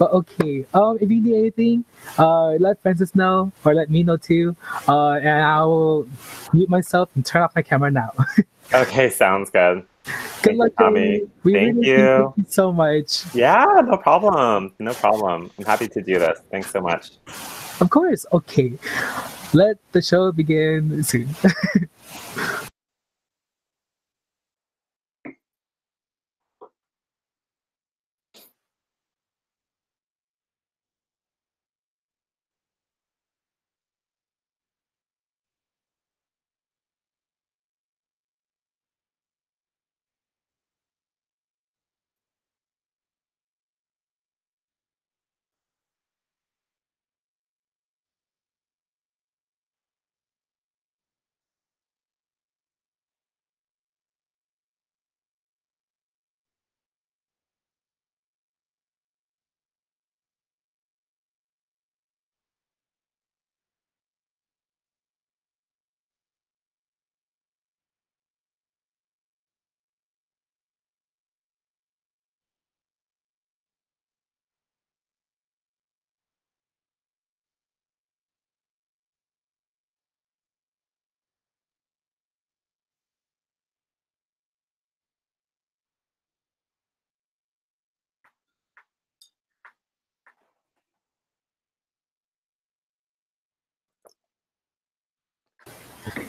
But okay, if you need anything, let Francis know or let me know too, and I will mute myself and turn off my camera now. Okay, sounds good. Good Thank you, luck, Tommy. Joey. We Thank really appreciate you. you so much. Yeah, no problem. No problem. I'm happy to do this. Thanks so much. Of course. Okay, let the show begin soon.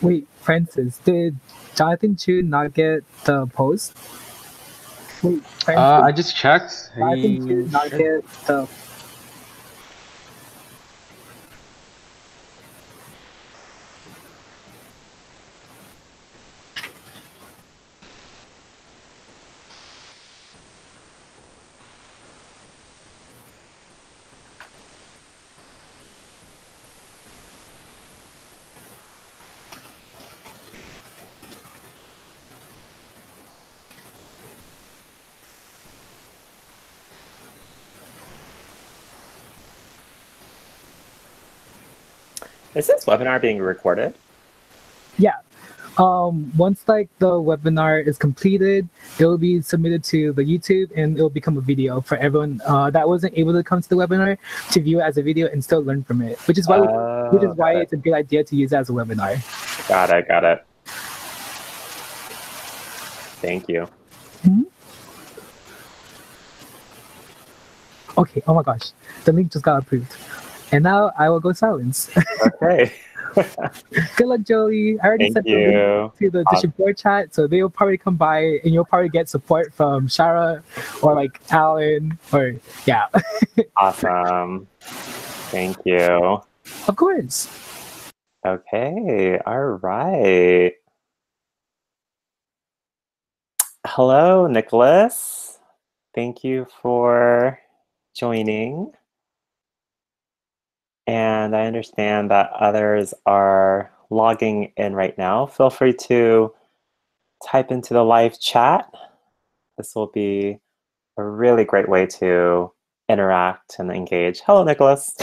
Wait, Francis, did Jonathan Chu not get the post? Wait, Francis, I just checked. Jonathan Chu He not should. get the. Is this webinar being recorded? Yeah. Once like the webinar is completed, it will be submitted to the YouTube and it will become a video for everyone that wasn't able to come to the webinar to view it as a video and still learn from it. Which is why Got it. it's a good idea to use it as a webinar. Got it. Got it. Thank you. Okay. Oh my gosh, the link just got approved, and now I will go silence. Okay. Good luck, Joey. I already sent the link to the support chat, so they'll probably come by and you'll probably get support from Shara or like Alan or yeah. Awesome. Thank you. Of course. Okay. All right. Hello, Nicholas. Thank you for joining. And I understand that others are logging in right now. Feel free to type into the live chat. This will be a really great way to interact and engage. Hello, Nicholas.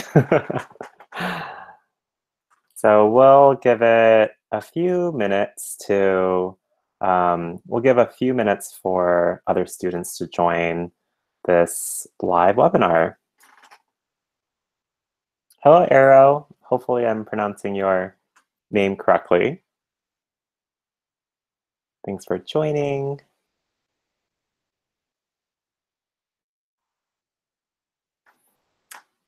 So we'll give it a few minutes to, we'll give a few minutes for other students to join this live webinar. Hello, Arrow. Hopefully I'm pronouncing your name correctly. Thanks for joining.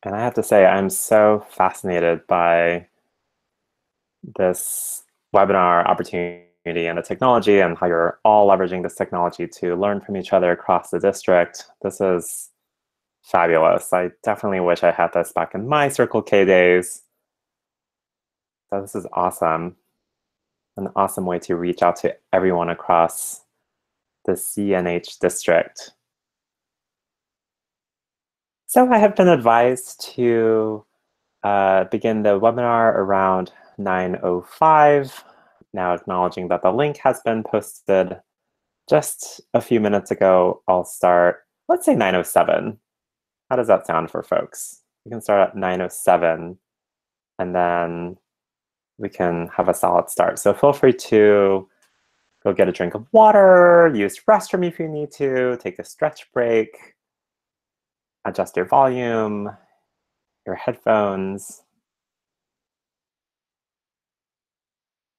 And I have to say, I'm so fascinated by this webinar opportunity and the technology and how you're all leveraging this technology to learn from each other across the district. This is fabulous. I definitely wish I had this back in my Circle K days. So this is awesome. An awesome way to reach out to everyone across the CNH district. So I have been advised to begin the webinar around 9:05. Now acknowledging that the link has been posted just a few minutes ago, I'll start, let's say 9:07. How does that sound for folks? We can start at 9:07 and then we can have a solid start. So feel free to go get a drink of water, use the restroom if you need to, take a stretch break. adjust your volume, your headphones.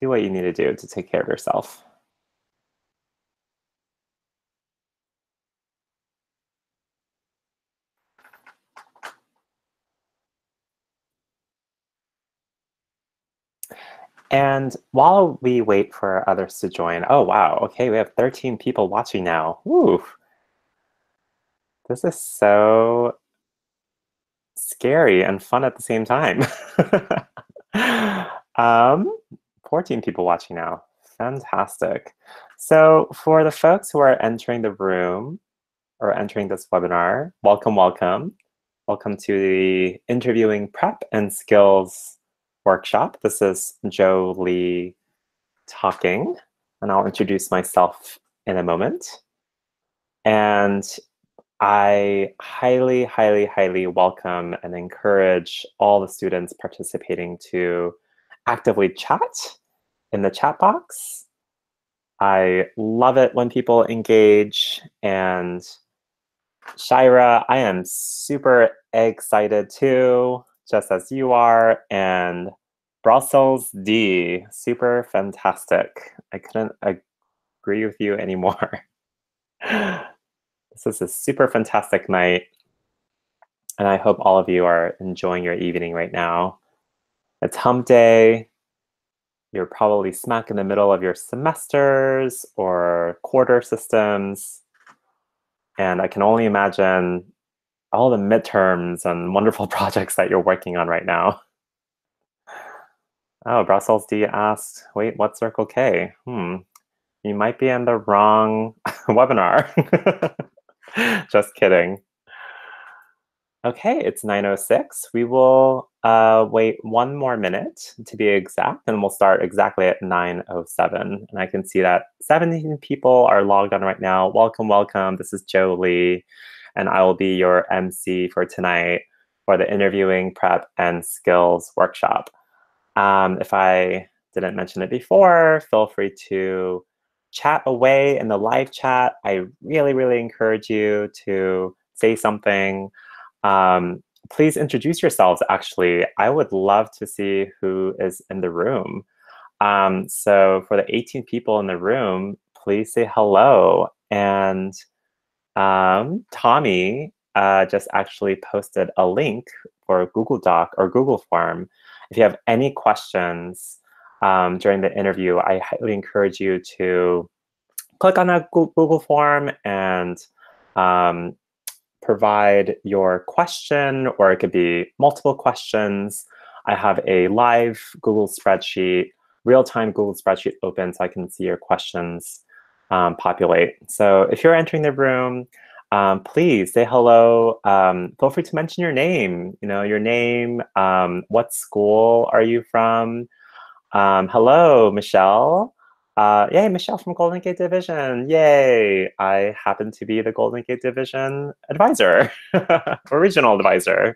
Do what you need to do to take care of yourself. And while we wait for others to join, oh wow, okay, we have 13 people watching now. Woo! This is so scary and fun at the same time. 14 people watching now. Fantastic. So for the folks who are entering the room or entering this webinar, welcome, welcome. Welcome to the Interviewing Prep and Skills workshop. This is Joe Lee talking, and I'll introduce myself in a moment. And I highly, highly, highly welcome and encourage all the students participating to actively chat in the chat box. I love it when people engage. And Shira, I am super excited too, just as you are. And Brussels D, super fantastic. I couldn't agree with you anymore. This is a super fantastic night, and I hope all of you are enjoying your evening right now. It's hump day. You're probably smack in the middle of your semesters or quarter systems. And I can only imagine all the midterms and wonderful projects that you're working on right now. Oh, Brussels D asked, wait, what's Circle K? You might be in the wrong webinar. Just kidding. Okay, it's 9:06. We will wait one more minute to be exact, and we'll start exactly at 9:07. And I can see that 17 people are logged on right now. Welcome, welcome. This is Joe Lee, and I will be your MC for tonight for the Interviewing Prep and Skills workshop. If I didn't mention it before, feel free to chat away in the live chat. I really, really encourage you to say something. Please introduce yourselves, actually. I would love to see who is in the room. So for the 18 people in the room, please say hello. And Tommy just actually posted a link for a Google Doc or Google Form. If you have any questions during the interview, I highly encourage you to click on that Google Form and provide your question, or it could be multiple questions. I have a live Google spreadsheet, real-time Google spreadsheet open so I can see your questions populate. So if you're entering the room, please say hello. Feel free to mention your name, your name, what school are you from? Hello, Michelle. Yay, Michelle from Golden Gate Division. Yay. I happen to be the Golden Gate Division advisor, or regional advisor.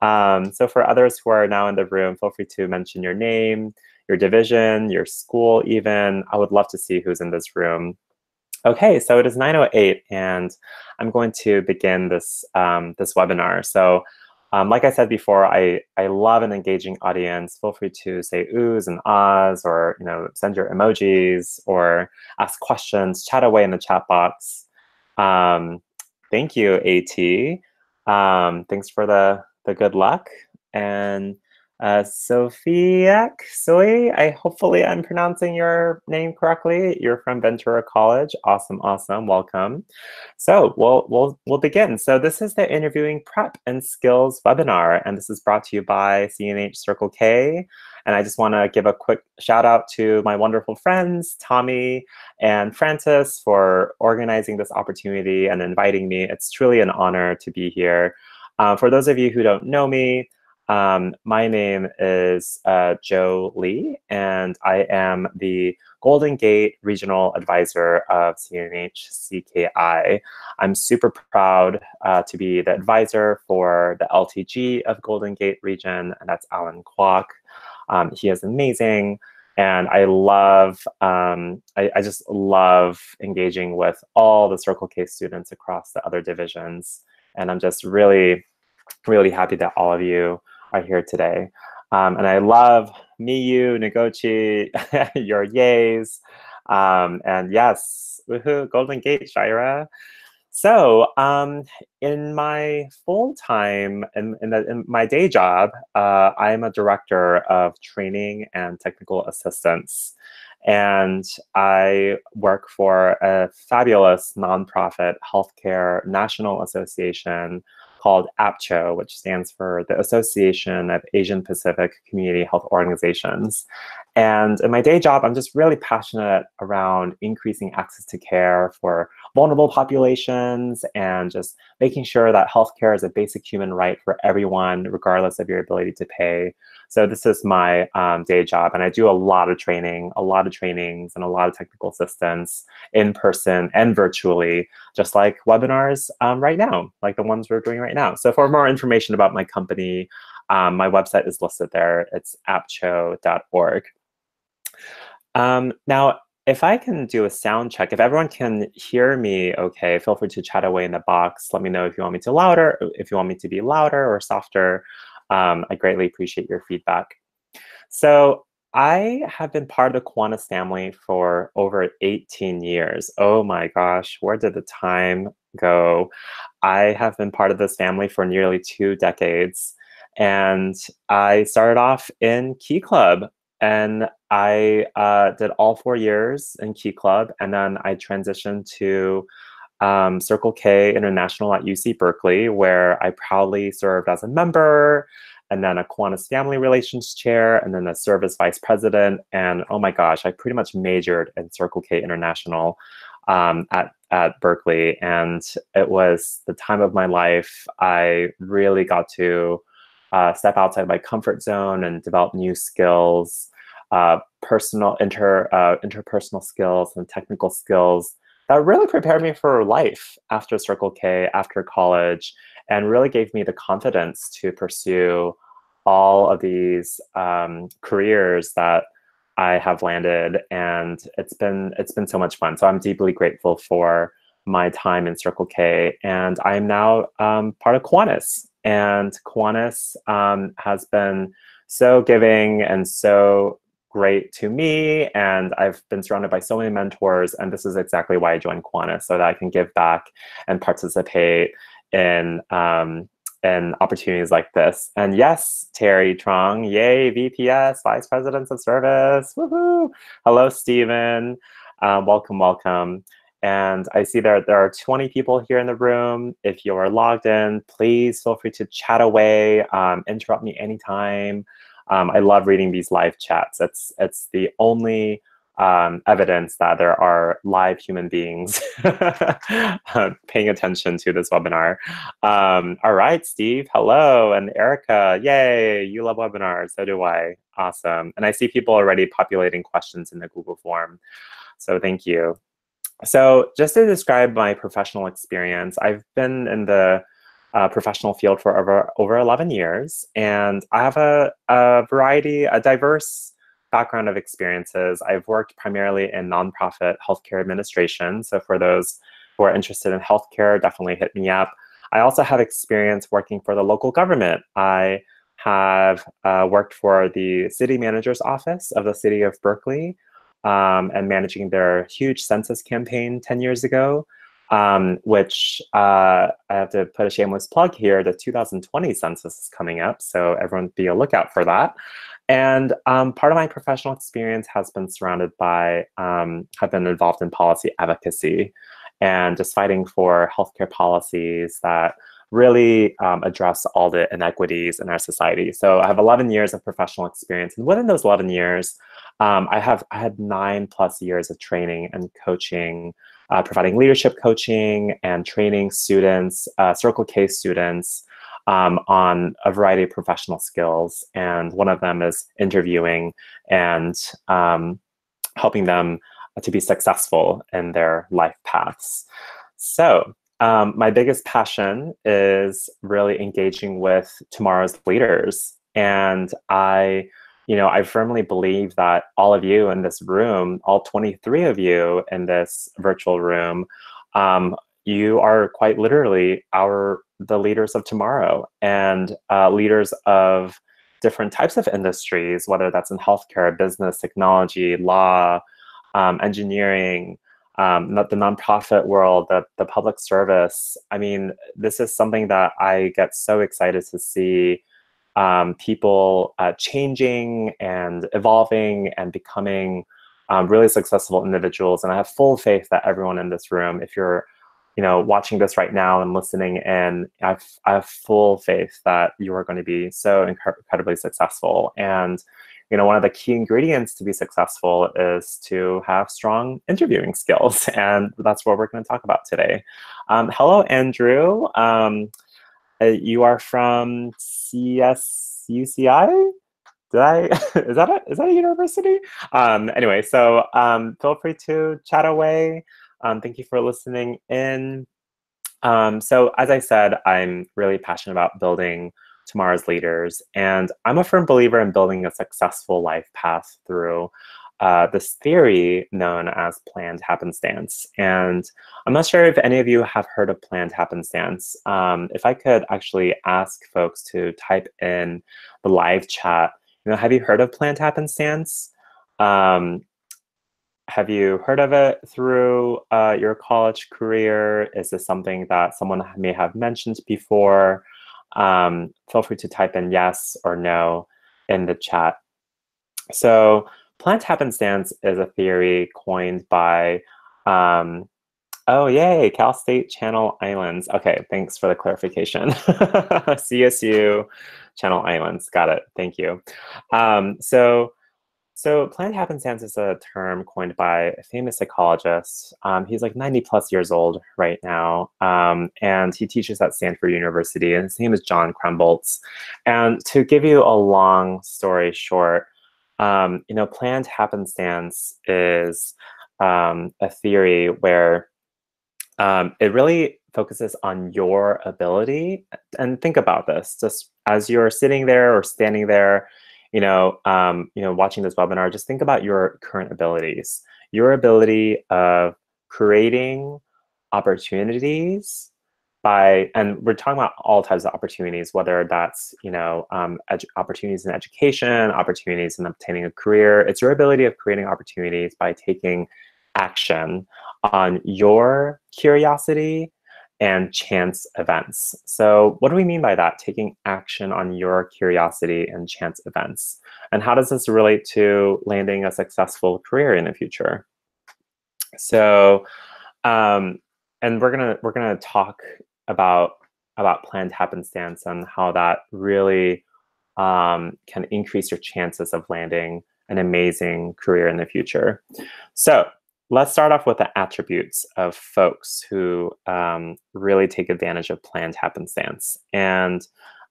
So for others who are now in the room, feel free to mention your name, your division, your school even. I would love to see who's in this room. Okay, so it is 9:08, and I'm going to begin this, this webinar. So like I said before, I love an engaging audience. Feel free to say oohs and ahs, or send your emojis, or ask questions, chat away in the chat box. Thank you, AT. Thanks for the good luck. And Sophia, hopefully I'm pronouncing your name correctly. You're from Ventura College. Awesome, awesome. Welcome. So we'll begin. So this is the Interviewing Prep and Skills webinar, and this is brought to you by CNH Circle K. And I just want to give a quick shout out to my wonderful friends, Tommy and Francis, for organizing this opportunity and inviting me. It's truly an honor to be here. For those of you who don't know me, my name is Joe Lee, and I am the Golden Gate Regional Advisor of CNH CKI. I'm super proud to be the advisor for the LTG of Golden Gate region, and that's Alan Kwok. He is amazing, and I love, I just love engaging with all the Circle K students across the other divisions. And I'm just really, really happy that all of you are here today. And I love Miyu, Noguchi, your yays. And yes, woohoo, Golden Gate, Shira. So in my full time, in my day job, I'm a director of training and technical assistance. And I work for a fabulous nonprofit healthcare national association called APCHO, which stands for the Association of Asian Pacific Community Health Organizations. And in my day job, I'm just really passionate around increasing access to care for vulnerable populations and just making sure that healthcare is a basic human right for everyone, regardless of your ability to pay. So this is my day job, and I do a lot of training, a lot of trainings, and a lot of technical assistance in person and virtually, just like webinars right now, like the ones we're doing right now. So for more information about my company, my website is listed there. It's apcho.org. Now, if I can do a sound check, if everyone can hear me okay, feel free to chat away in the box. Let me know if you want me to louder, if you want me to be louder or softer. I greatly appreciate your feedback. So I have been part of the Kiwanis family for over 18 years. Oh my gosh, where did the time go? I have been part of this family for nearly 2 decades. And I started off in Key Club. And I did all 4 years in Key Club. And then I transitioned to Circle K International at UC Berkeley, where I proudly served as a member, and then a Kiwanis Family Relations Chair, and then a Service Vice President. And oh my gosh, I pretty much majored in Circle K International at Berkeley. And it was the time of my life. I really got to step outside my comfort zone and develop new skills, interpersonal skills and technical skills that really prepared me for life after Circle K, after college, and really gave me the confidence to pursue all of these careers that I have landed. And it's been so much fun. So I'm deeply grateful for my time in Circle K. And I'm now part of Kiwanis. And Kiwanis has been so giving and so great to me, and I've been surrounded by so many mentors, and this is exactly why I joined Kiwanis, so that I can give back and participate in opportunities like this. And yes, Terry Trong, yay, VPS, Vice Presidents of Service, woohoo! Hello, Stephen, welcome, welcome. And I see there are 20 people here in the room. If you are logged in, please feel free to chat away, interrupt me anytime. I love reading these live chats. It's the only evidence that there are live human beings paying attention to this webinar. All right, Steve, hello, and Erica, yay, you love webinars, so do I, awesome. And I see people already populating questions in the Google form, so thank you. So just to describe my professional experience, I've been in the professional field for over 11 years, and I have a diverse background of experiences. I've worked primarily in nonprofit healthcare administration, so for those who are interested in healthcare, definitely hit me up. I also have experience working for the local government. I have worked for the city manager's office of the city of Berkeley, and managing their huge census campaign 10 years ago. Which I have to put a shameless plug here, the 2020 census is coming up, so everyone be a lookout for that. And part of my professional experience has been surrounded by, have been involved in policy advocacy and just fighting for healthcare policies that really address all the inequities in our society. So I have 11 years of professional experience, and within those 11 years, I had 9+ years of training and coaching, providing leadership coaching and training students, Circle K students, on a variety of professional skills. And one of them is interviewing and helping them to be successful in their life paths. So my biggest passion is really engaging with tomorrow's leaders. And I firmly believe that all of you in this room, all 23 of you in this virtual room, you are quite literally the leaders of tomorrow, and leaders of different types of industries, whether that's in healthcare, business, technology, law, engineering, the nonprofit world, the public service. I mean, this is something that I get so excited to see people changing and evolving and becoming really successful individuals. And I have full faith that everyone in this room, if you're watching this right now and listening in, I have full faith that you are going to be so incredibly successful. And one of the key ingredients to be successful is to have strong interviewing skills. And that's what we're going to talk about today. Hello, Andrew. You are from CSUCI? Is that a university? Anyway, so feel free to chat away. Thank you for listening in. So as I said, I'm really passionate about building tomorrow's leaders, and I'm a firm believer in building a successful life path through this theory known as planned happenstance. And I'm not sure if any of you have heard of planned happenstance. If I could actually ask folks to type in the live chat, have you heard of planned happenstance? Have you heard of it through your college career? Is this something that someone may have mentioned before? Feel free to type in yes or no in the chat. So planned happenstance is a theory coined by, oh, yay, Cal State Channel Islands. Okay, thanks for the clarification. CSU Channel Islands, got it, thank you. So planned happenstance is a term coined by a famous psychologist. He's like 90 plus years old right now, and he teaches at Stanford University, and his name is John Krumboltz. And to give you a long story short, planned happenstance is a theory where it really focuses on your ability. And think about this, just as you're sitting there or standing there, watching this webinar, just think about your current abilities, your ability of creating opportunities and we're talking about all types of opportunities, whether that's, opportunities in education, opportunities in obtaining a career. It's your ability of creating opportunities by taking action on your curiosity and chance events. So what do we mean by that? Taking action on your curiosity and chance events. And how does this relate to landing a successful career in the future? So, and we're gonna talk about planned happenstance and how that really can increase your chances of landing an amazing career in the future. So let's start off with the attributes of folks who really take advantage of planned happenstance. And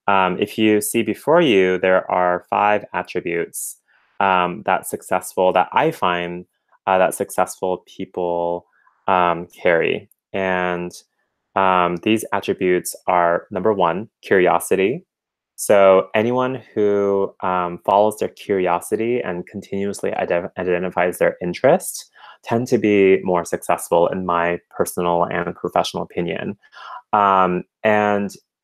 if you see before you, there are 5 attributes that I find that successful people carry. And these attributes are, number 1, curiosity. So anyone who follows their curiosity and continuously identifies their interest tend to be more successful, in my personal and professional opinion. And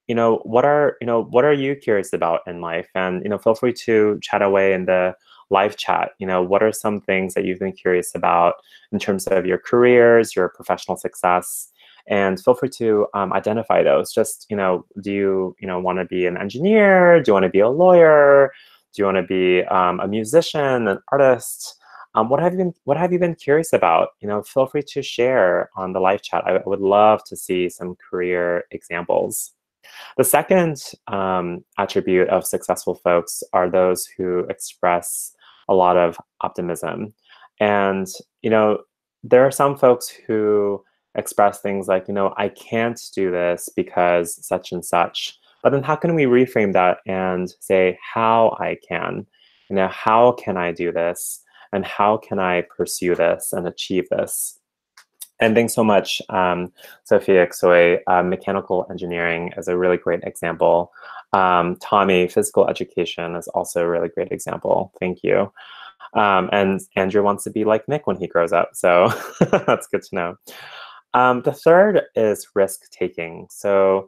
what are you curious about in life? And feel free to chat away in the live chat. What are some things that you've been curious about in terms of your careers, your professional success? And feel free to identify those. Just, do you want to be an engineer? Do you want to be a lawyer? Do you want to be a musician, an artist? What have you been curious about? Feel free to share on the live chat. I would love to see some career examples. The second attribute of successful folks are those who express a lot of optimism. And there are some folks who express things like, I can't do this because such and such. But then how can we reframe that and say how I can? How can I do this? And how can I pursue this and achieve this? And thanks so much, Sophia Xoy. Mechanical engineering is a really great example. Tommy, physical education is also a really great example. Thank you. And Andrew wants to be like Nick when he grows up. So that's good to know. The third is risk taking. So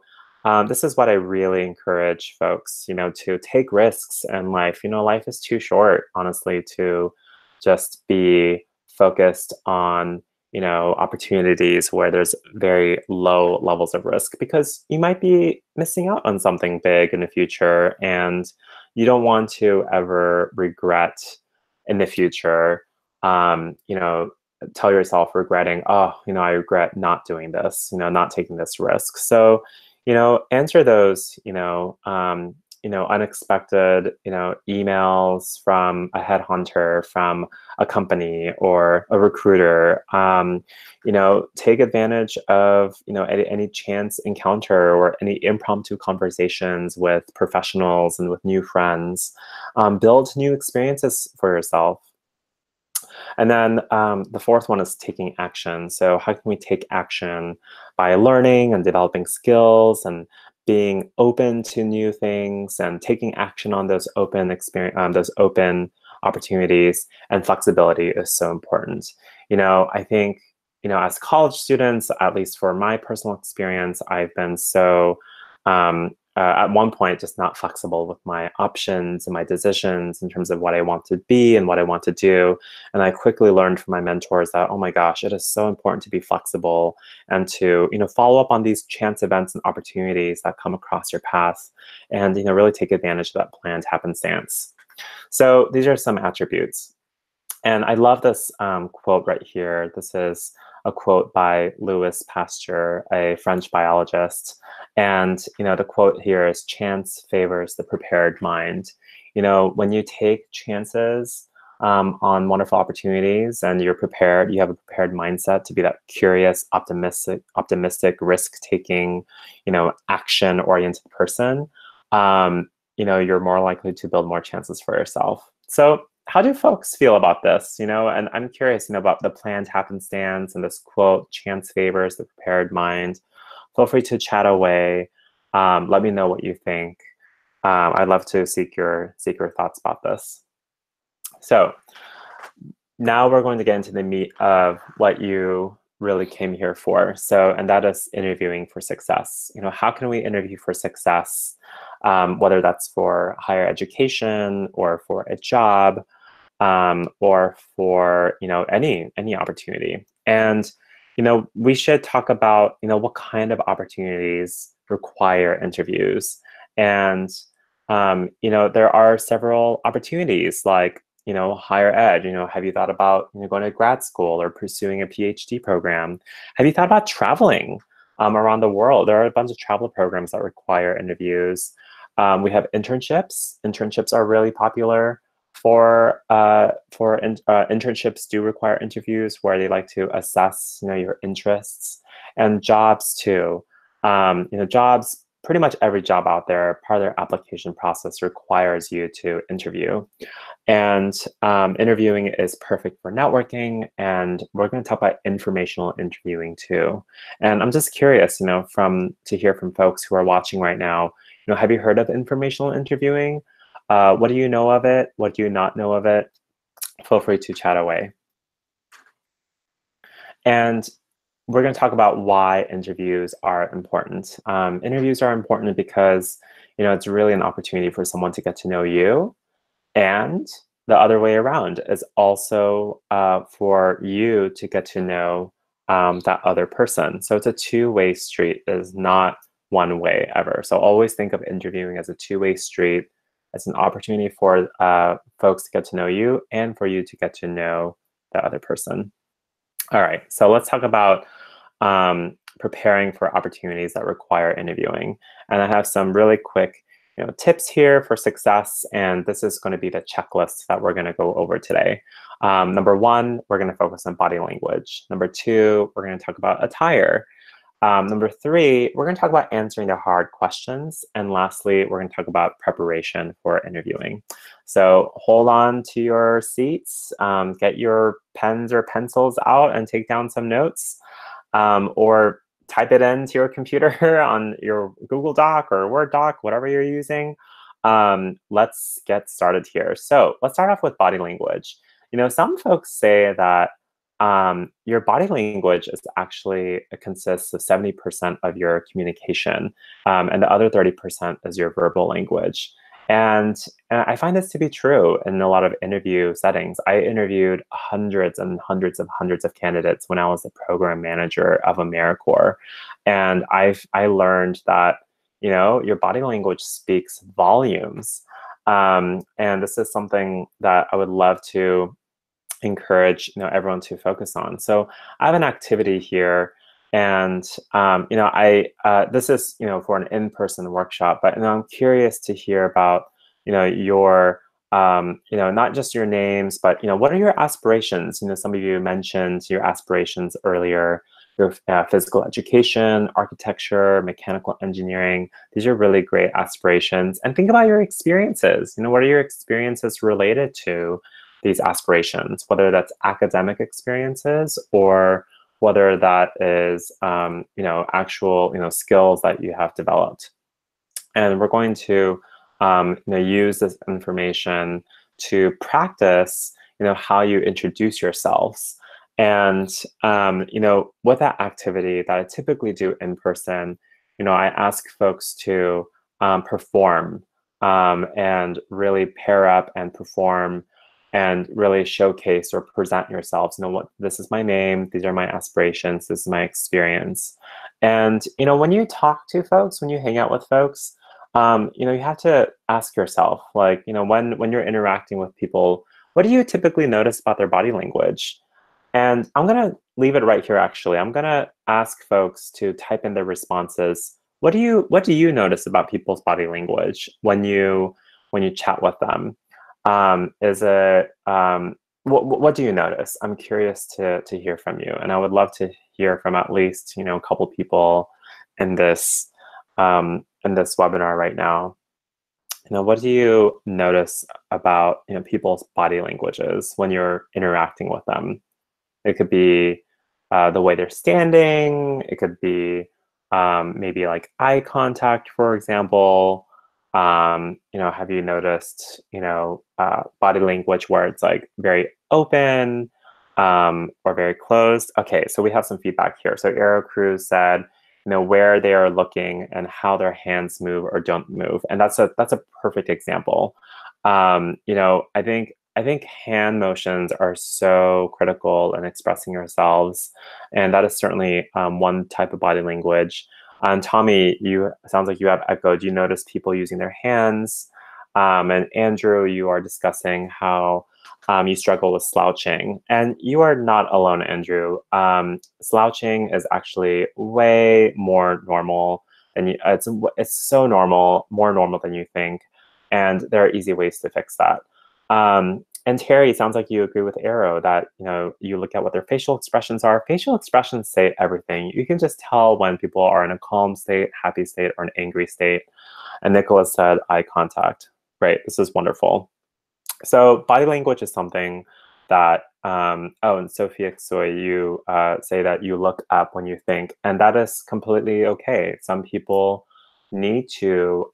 this is what I really encourage folks, to take risks in life. Life is too short, honestly, to just be focused on, opportunities where there's very low levels of risk, because you might be missing out on something big in the future, and you don't want to ever regret in the future, tell yourself regretting, oh, I regret not doing this, not taking this risk. So, answer those, unexpected, emails from a headhunter, from a company or a recruiter. Take advantage of, any chance encounter or any impromptu conversations with professionals and with new friends. Build new experiences for yourself. And then the fourth one is taking action. So how can we take action? By learning and developing skills and being open to new things and taking action on those open those open opportunities. And flexibility is so important. I think, as college students, at least for my personal experience, I've been so at one point just not flexible with my options and my decisions in terms of what I want to be and what I want to do. And I quickly learned from my mentors that, oh my gosh, it is so important to be flexible and to, follow up on these chance events and opportunities that come across your path, and, really take advantage of that planned happenstance. So these are some attributes. And I love this quote right here. This is a quote by Louis Pasteur, a French biologist. And the quote here is, "Chance favors the prepared mind." When you take chances on wonderful opportunities and you're prepared, you have a prepared mindset to be that curious, optimistic, risk-taking, action-oriented person, you're more likely to build more chances for yourself. So how do folks feel about this? And I'm curious, about the planned happenstance and this quote, "Chance favors the prepared mind." Feel free to chat away. Let me know what you think. I'd love to seek your thoughts about this. So now we're going to get into the meat of what you really came here for. And that is interviewing for success. How can we interview for success? Whether that's for higher education or for a job, or for any opportunity. And we should talk about what kind of opportunities require interviews. And there are several opportunities, like higher ed. Have you thought about going to grad school or pursuing a PhD program? Have you thought about traveling around the world? There are a bunch of travel programs that require interviews. We have internships. Internships are really popular. Internships do require interviews where they like to assess your interests, and jobs too. Jobs, pretty much every job out there, part of their application process requires you to interview. And interviewing is perfect for networking, and we're going to talk about informational interviewing too. And I'm just curious, to hear from folks who are watching right now, have you heard of informational interviewing? What do you know of it? What do you not know of it? Feel free to chat away. And we're going to talk about why interviews are important. Interviews are important because it's really an opportunity for someone to get to know you, and the other way around is also for you to get to know that other person. So it's a two-way street. It is not one way ever. So always think of interviewing as a two-way street. It's an opportunity for folks to get to know you and for you to get to know the other person. All right, so let's talk about preparing for opportunities that require interviewing. And I have some really quick tips here for success, and this is going to be the checklist that we're going to go over today. Number one, we're going to focus on body language. Number two, we're going to talk about attire. Number three, we're going to talk about answering the hard questions. And lastly, we're going to talk about preparation for interviewing. So hold on to your seats, get your pens or pencils out and take down some notes, or type it into your computer on your Google Doc or Word doc, whatever you're using. Let's get started here. So let's start off with body language. Some folks say that your body language is actually, it consists of 70% of your communication, and the other 30% is your verbal language. And I find this to be true in a lot of interview settings. I interviewed hundreds and hundreds of candidates when I was the program manager of AmeriCorps. And I learned that, you know, your body language speaks volumes. And this is something that I would love to encourage, you know, everyone to focus on. So I have an activity here, and you know, this is, you know, for an in-person workshop, but, you know, I'm curious to hear about, you know, your you know, not just your names, but, you know, what are your aspirations? You know, some of you mentioned your aspirations earlier. Your physical education, architecture, mechanical engineering. These are really great aspirations. And think about your experiences. You know, what are your experiences related to these aspirations, whether that's academic experiences or whether that is, you know, actual, you know, skills that you have developed. And we're going to, you know, use this information to practice, you know, how you introduce yourselves. And, you know, with that activity that I typically do in person, you know, I ask folks to perform and really pair up and perform and really showcase or present yourselves. You know, what, this is my name, these are my aspirations, this is my experience. And, you know, when you talk to folks, when you hang out with folks, you know, you have to ask yourself, like, you know, when you're interacting with people, what do you typically notice about their body language? And I'm gonna leave it right here, actually. I'm gonna ask folks to type in their responses. What do you notice about people's body language when you chat with them? What do you notice? I'm curious to hear from you, and I would love to hear from at least, you know, a couple people in this webinar right now. You know, what do you notice about, you know, people's body languages when you're interacting with them? It could be the way they're standing. It could be maybe like eye contact, for example. You know, have you noticed, you know, body language where it's like very open or very closed? Okay, so we have some feedback here. So Aero Cruz said, you know, where they are looking and how their hands move or don't move, and that's a perfect example. You know, I think hand motions are so critical in expressing yourselves, and that is certainly one type of body language. And Tommy, you sounds like you have echo. Do you notice people using their hands? And Andrew, you are discussing how you struggle with slouching, and you are not alone, Andrew. Slouching is actually way more normal, and it's so normal, more normal than you think, and there are easy ways to fix that. And Terry, it sounds like you agree with Arrow that, you know, you look at what their facial expressions are. Facial expressions say everything. You can just tell when people are in a calm state, happy state, or an angry state. And Nicholas said eye contact. Great, this is wonderful. So body language is something that, oh, and Sophia Xue, you say that you look up when you think, and that is completely okay. Some people need to,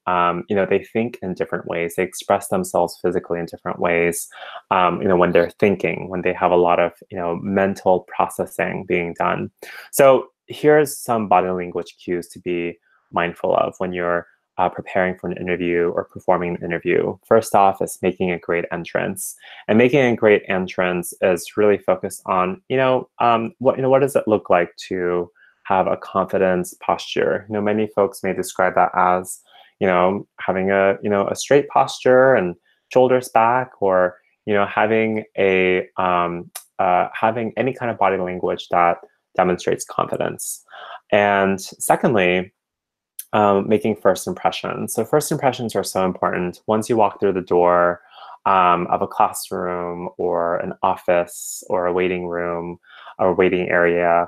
you know, they think in different ways. They express themselves physically in different ways, you know, when they're thinking, when they have a lot of, you know, mental processing being done. So here's some body language cues to be mindful of when you're preparing for an interview or performing an interview. First off is making a great entrance. And making a great entrance is really focused on, you know, what does it look like to have a confidence posture? You know, many folks may describe that as, you know, having a straight posture and shoulders back, or, you know, having a having any kind of body language that demonstrates confidence. And secondly, making first impressions. So first impressions are so important. Once you walk through the door of a classroom or an office or a waiting room or waiting area,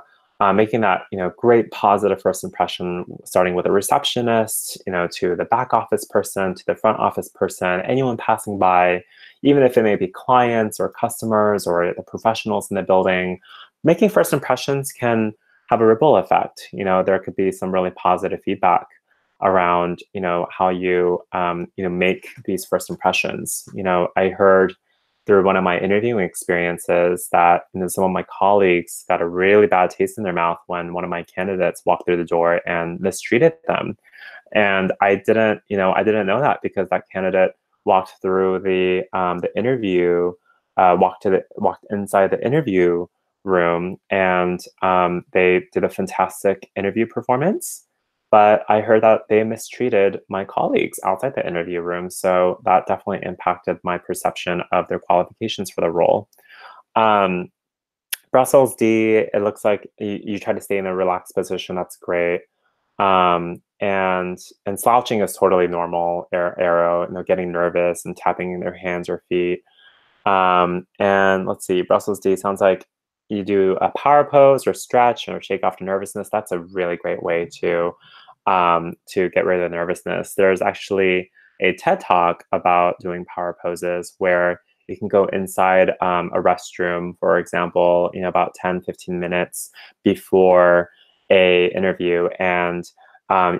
making that, you know, great positive first impression, starting with a receptionist, you know, to the back office person, to the front office person, anyone passing by, even if it may be clients or customers or the professionals in the building. Making first impressions can have a ripple effect. You know, there could be some really positive feedback around, you know, how you, you know, make these first impressions. You know, I heard through one of my interviewing experiences that some of my colleagues got a really bad taste in their mouth when one of my candidates walked through the door and mistreated them. And I didn't know that because that candidate walked through the interview, walked inside the interview room, and they did a fantastic interview performance. But I heard that they mistreated my colleagues outside the interview room, so that definitely impacted my perception of their qualifications for the role. Brussels D, it looks like you try to stay in a relaxed position. That's great. And slouching is totally normal. Arrow, getting nervous and tapping their hands or feet. And let's see, Brussels D sounds like you do a power pose or stretch or shake off the nervousness. That's a really great way to get rid of the nervousness. There's actually a TED Talk about doing power poses where you can go inside a restroom, for example, about 10, 15 minutes before a interview, and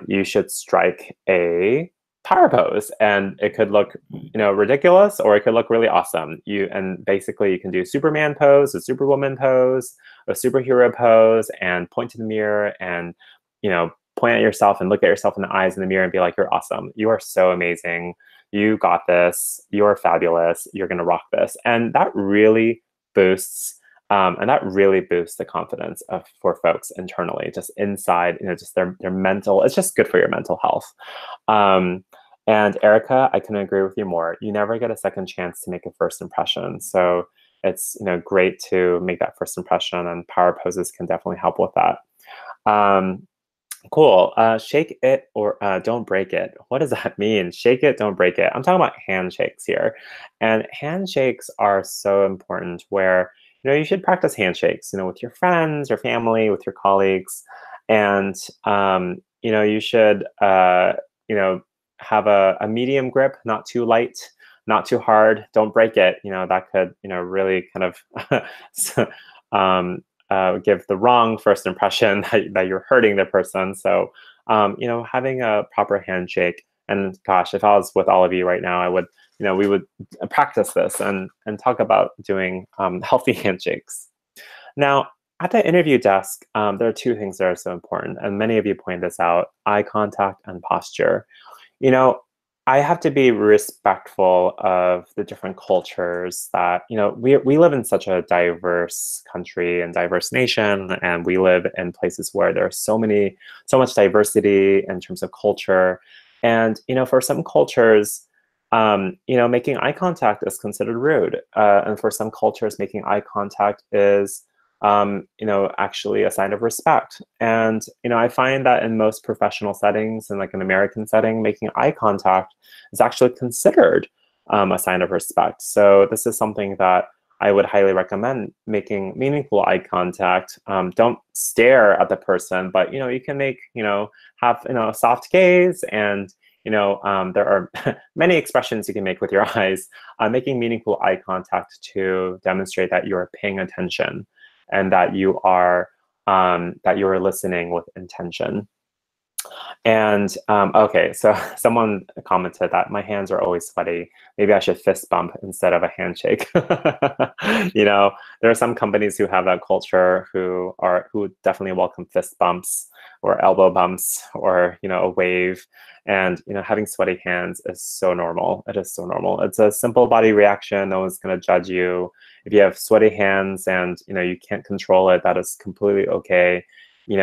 you should strike a power pose, and it could look ridiculous, or it could look really awesome. And basically you can do Superman pose, a Superwoman pose, a superhero pose, and point to the mirror and point at yourself and look at yourself in the eyes in the mirror and be like, you're awesome, you are so amazing, you got this, you're fabulous, you're gonna rock this. And that really boosts the confidence for folks internally, just inside, just their mental. It's just good for your mental health. And Erica, I couldn't agree with you more. You never get a second chance to make a first impression. So it's great to make that first impression, and power poses can definitely help with that. Cool. Shake it or don't break it. What does that mean? Shake it, don't break it. I'm talking about handshakes here. And handshakes are so important, where you should practice handshakes, with your friends, your family, with your colleagues. And you should have a medium grip, not too light, not too hard. Don't break it. That could really kind of give the wrong first impression that you're hurting the person. So having a proper handshake. And gosh, if I was with all of you right now, I would we would practice this and talk about doing healthy handshakes. Now, at the interview desk, there are two things that are so important, and many of you point this out: eye contact and posture. I have to be respectful of the different cultures that, we live in such a diverse country and diverse nation, and we live in places where there's so much diversity in terms of culture. And, for some cultures, making eye contact is considered rude. And for some cultures, making eye contact is actually a sign of respect. And, I find that in most professional settings, in like an American setting, making eye contact is actually considered a sign of respect. So this is something that I would highly recommend: making meaningful eye contact. Don't stare at the person, but, you can make, have, a soft gaze, and, there are many expressions you can make with your eyes. Making meaningful eye contact to demonstrate that you're paying attention, and that you are listening with intention. And okay, so someone commented that my hands are always sweaty. Maybe I should fist bump instead of a handshake. There are some companies who have that culture who definitely welcome fist bumps or elbow bumps or a wave. And having sweaty hands is so normal. It is so normal. It's a simple body reaction. No one's going to judge you. If you have sweaty hands and you can't control it, that is completely okay.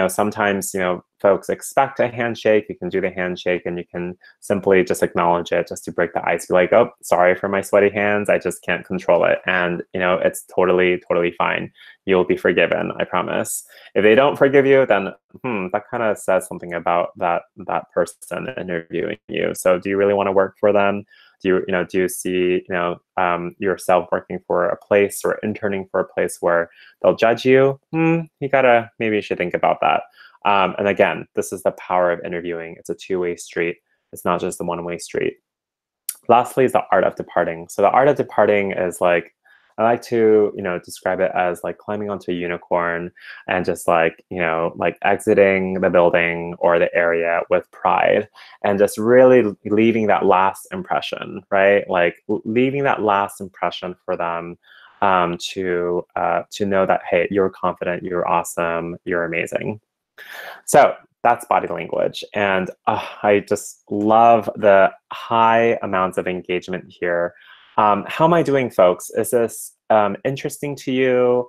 Sometimes, folks expect a handshake. You can do the handshake, and you can simply just acknowledge it, just to break the ice. Be like, oh, sorry for my sweaty hands. I just can't control it. And, it's totally, totally fine. You'll be forgiven, I promise. If they don't forgive you, then that kind of says something about that person interviewing you. So do you really want to work for them? Do you see yourself working for a place or interning for a place where they'll judge you? Maybe you should think about that. And again, this is the power of interviewing. It's a two-way street. It's not just a one-way street. Lastly is the art of departing. So the art of departing is like I like to, describe it as like climbing onto a unicorn and just like, like exiting the building or the area with pride and just really leaving that last impression, right? Like leaving that last impression for them to know that, hey, you're confident, you're awesome, you're amazing. So that's body language. And I just love the high amounts of engagement here. How am I doing, folks? Is this interesting to you?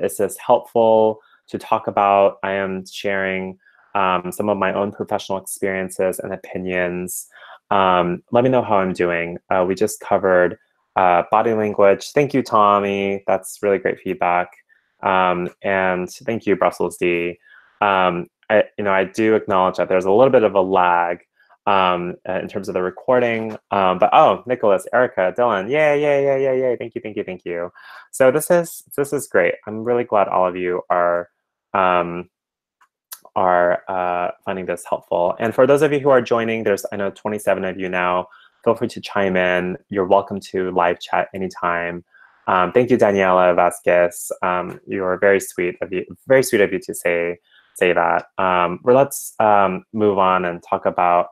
Is this helpful to talk about? I am sharing some of my own professional experiences and opinions. Let me know how I'm doing. We just covered body language. Thank you, Tommy. That's really great feedback. And thank you, Brussels D. I do acknowledge that there's a little bit of a lag in terms of the recording. But oh, Nicholas, Erica, Dylan, yay! Thank you. So this is great. I'm really glad all of you are finding this helpful. And for those of you who are joining, I know 27 of you now. Feel free to chime in. You're welcome to live chat anytime. Thank you, Daniela Vasquez. You're very sweet of you to say that. Let's move on and talk about.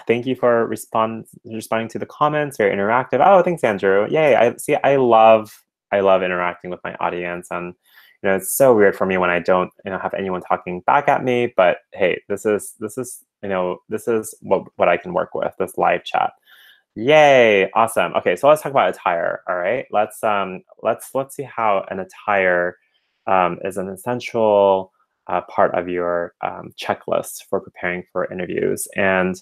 Thank you for responding to the comments. Very interactive. Oh, thanks, Andrew. Yay! I love interacting with my audience, and it's so weird for me when I don't have anyone talking back at me. But hey, this is what I can work with, this live chat. Yay! Awesome. Okay, so let's talk about attire. All right, let's see how an attire is an essential part of your checklist for preparing for interviews. And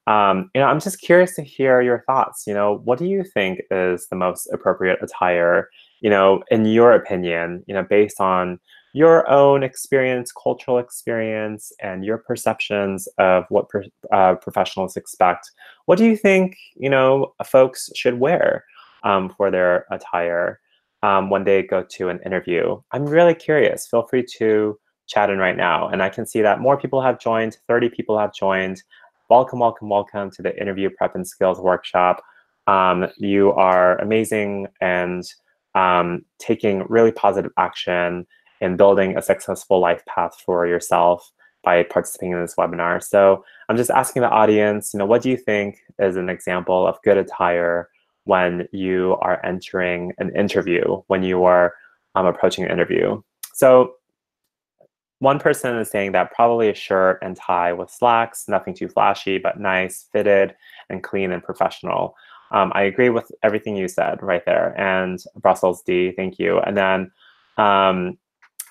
I'm just curious to hear your thoughts. What do you think is the most appropriate attire? In your opinion, based on your own experience, cultural experience, and your perceptions of what professionals expect. What do you think, folks should wear for their attire when they go to an interview? I'm really curious. Feel free to chat in right now. And I can see that more people have joined. 30 people have joined. Welcome to the Interview Prep and Skills Workshop. You are amazing and taking really positive action in building a successful life path for yourself by participating in this webinar. So I'm just asking the audience, what do you think is an example of good attire when you are entering an interview, when you are approaching an interview? So one person is saying that probably a shirt and tie with slacks, nothing too flashy, but nice, fitted, and clean and professional. I agree with everything you said right there. And Brussels D, thank you. And then,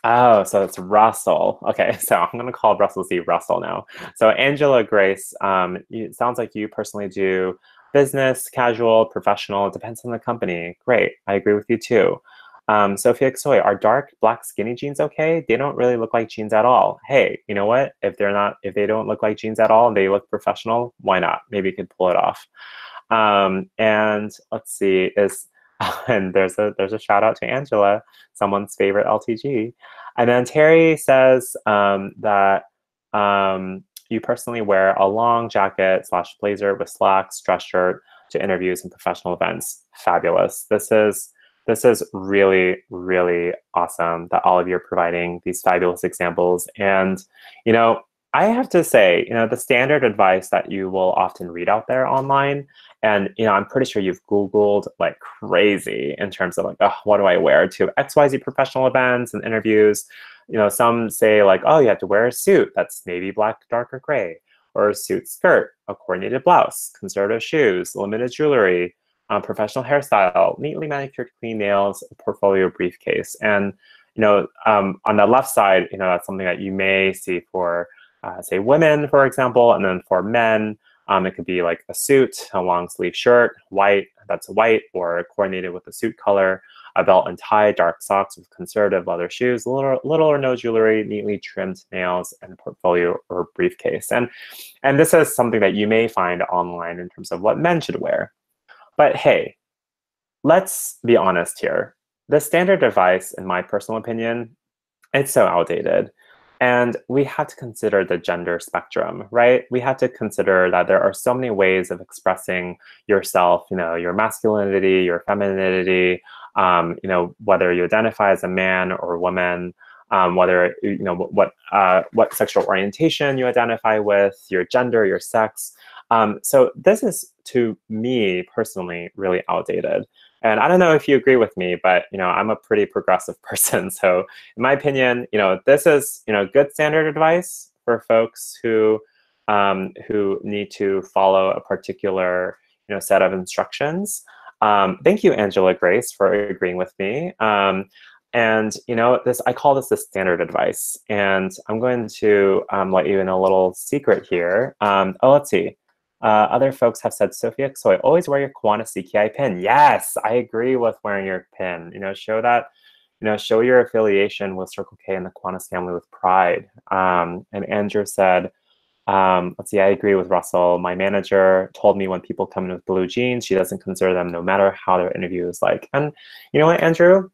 so it's Russell. Okay, so I'm going to call Brussels D Russell now. So Angela Grace, it sounds like you personally do business, casual, professional, depends on the company. Great, I agree with you too. Sophia Xoy, are dark black skinny jeans okay? They don't really look like jeans at all. Hey, you know what? If they don't look like jeans at all and they look professional, why not? Maybe you could pull it off. And let's see, and there's a shout out to Angela, someone's favorite LTG. And then Terry says that you personally wear a long jacket / blazer with slacks, dress shirt to interviews and professional events. Fabulous. This is really, really awesome that all of you are providing these fabulous examples. And, I have to say, the standard advice that you will often read out there online, and, I'm pretty sure you've Googled like crazy in terms of like, oh, what do I wear to XYZ professional events and interviews? Some say like, oh, you have to wear a suit that's navy, black, dark, or gray, or a suit skirt, a coordinated blouse, conservative shoes, limited jewelry, professional hairstyle, neatly manicured clean nails, a portfolio briefcase. And, on the left side, that's something that you may see for, say, women, for example, and then for men, it could be like a suit, a long sleeve shirt, white, that's white, or coordinated with a suit color, a belt and tie, dark socks with conservative leather shoes, little or no jewelry, neatly trimmed nails, and a portfolio or briefcase. And this is something that you may find online in terms of what men should wear. But hey, let's be honest here. The standard advice, in my personal opinion, it's so outdated. And we had to consider the gender spectrum, right? We had to consider that there are so many ways of expressing yourself, your masculinity, your femininity, whether you identify as a man or a woman, whether, what sexual orientation you identify with, your gender, your sex. So this is, to me personally, really outdated. And I don't know if you agree with me, but I'm a pretty progressive person. So in my opinion, this is good standard advice for folks who need to follow a particular set of instructions. Thank you, Angela Grace, for agreeing with me. And I call this the standard advice. And I'm going to let you in a little secret here. Let's see. Other folks have said, Sophia, so I always wear your Kiwanis CKI pin. Yes, I agree with wearing your pin. Show that, show your affiliation with Circle K and the Kiwanis family with pride. And Andrew said, let's see, I agree with Russell. My manager told me when people come in with blue jeans, she doesn't consider them no matter how their interview is like. And you know what, Andrew?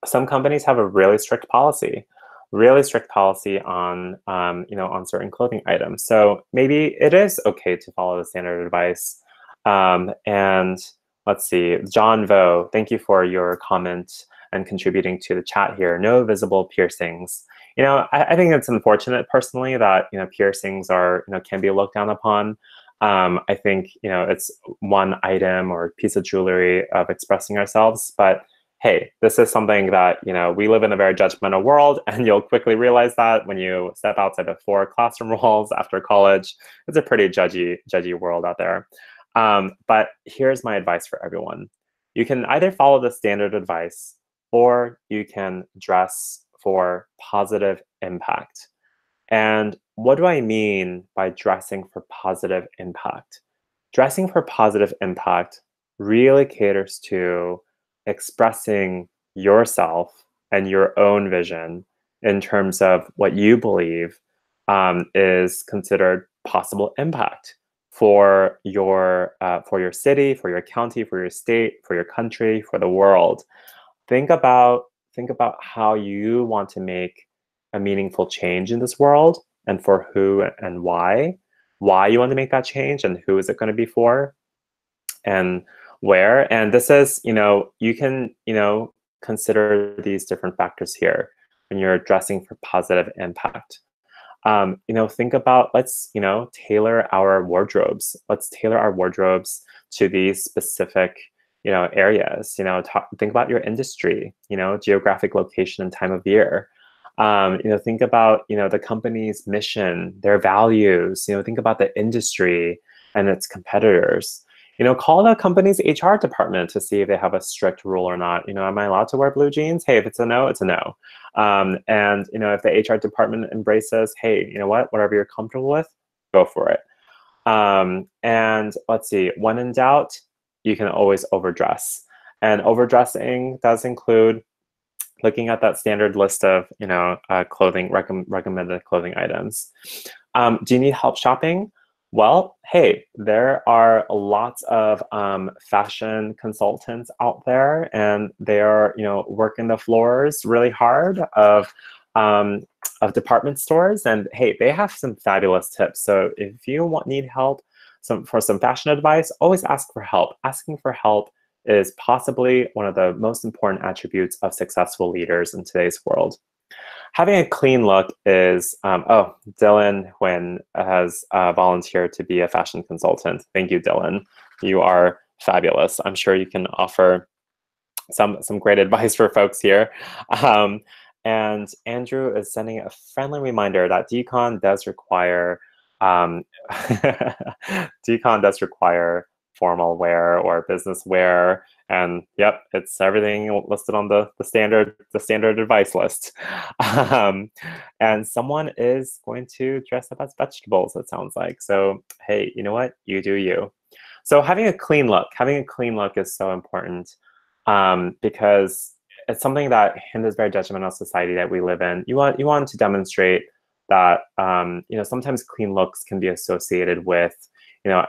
Some companies have a really strict policy on, on certain clothing items. So maybe it is okay to follow the standard advice. And let's see, John Vo, thank you for your comment and contributing to the chat here. No visible piercings. I think it's unfortunate personally that, piercings are, can be looked down upon. I think, it's one item or piece of jewelry of expressing ourselves, but hey, this is something that, we live in a very judgmental world, and you'll quickly realize that when you step outside the 4 classroom walls after college. It's a pretty judgy world out there. But here's my advice for everyone. You can either follow the standard advice, or you can dress for positive impact. And what do I mean by dressing for positive impact? Dressing for positive impact really caters to expressing yourself and your own vision in terms of what you believe is considered possible impact for your city, for your county, for your state, for your country, for the world. Think about how you want to make a meaningful change in this world, and for who and why you want to make that change, and who is it going to be for, and where. And this is, you can, consider these different factors here when you're dressing for positive impact. Think about, let's, tailor our wardrobes. Let's tailor our wardrobes to these specific, areas. Think about your industry, geographic location and time of year. Think about, the company's mission, their values. Think about the industry and its competitors. Call the company's HR department to see if they have a strict rule or not. Am I allowed to wear blue jeans? Hey, if it's a no, it's a no. And if the HR department embraces, hey, you know what, whatever you're comfortable with, go for it. And let's see, when in doubt, you can always overdress. And overdressing does include looking at that standard list of clothing recommended clothing items. Do you need help shopping? Well, hey, there are lots of fashion consultants out there, and they are, working the floors really hard of department stores, and hey, they have some fabulous tips. So if you need help for some fashion advice, always ask for help. Asking for help is possibly one of the most important attributes of successful leaders in today's world. Having a clean look is, Dylan Huynh has volunteered to be a fashion consultant. Thank you, Dylan. You are fabulous. I'm sure you can offer some great advice for folks here. And Andrew is sending a friendly reminder that decon does require formal wear or business wear. And yep, it's everything listed on the standard advice list. And someone is going to dress up as vegetables, it sounds like. So hey, you know what? You do you. So having a clean look is so important because it's something that in this very judgmental society that we live in, you want to demonstrate that sometimes clean looks can be associated with,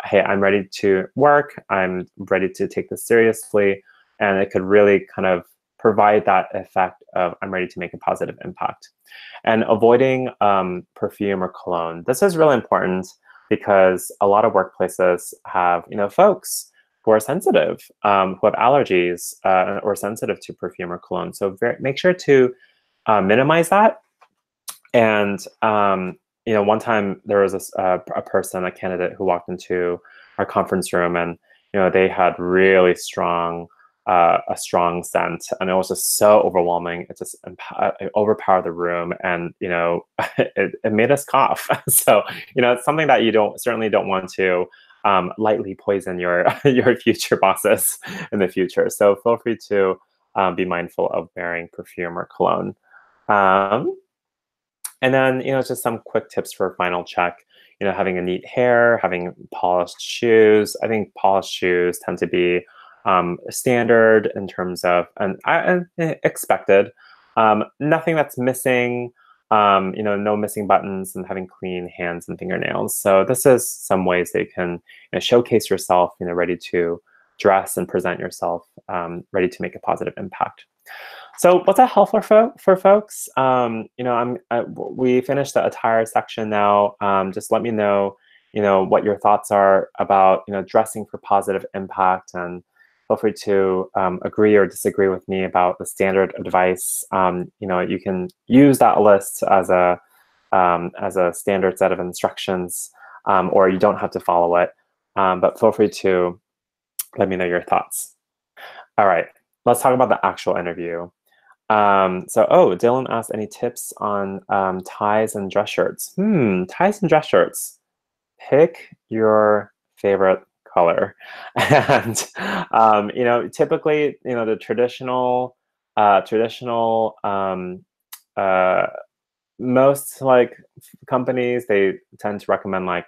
hey, I'm ready to work, I'm ready to take this seriously, and it could really kind of provide that effect of I'm ready to make a positive impact. And avoiding perfume or cologne. This is really important because a lot of workplaces have, folks who are sensitive, who have allergies or sensitive to perfume or cologne. So make sure to minimize that. And one time there was a person, a candidate, who walked into our conference room, and they had really strong, a strong scent, and it was just so overwhelming. It just it overpowered the room, and it made us cough. So it's something that you certainly don't want to lightly poison your your future bosses in the future. So feel free to be mindful of wearing perfume or cologne. And then, just some quick tips for a final check. Having a neat hair, having polished shoes. I think polished shoes tend to be standard in terms of, and expected. Nothing that's missing, no missing buttons, and having clean hands and fingernails. So this is some ways that you can showcase yourself, ready to dress and present yourself, ready to make a positive impact. So what's that helpful for folks? We finished the attire section now. Just let me know, what your thoughts are about, dressing for positive impact, and feel free to agree or disagree with me about the standard advice. You can use that list as a standard set of instructions, or you don't have to follow it. But feel free to let me know your thoughts. All right, let's talk about the actual interview. Dylan asked any tips on ties and dress shirts. Ties and dress shirts. Pick your favorite color. And typically, the traditional most companies, they tend to recommend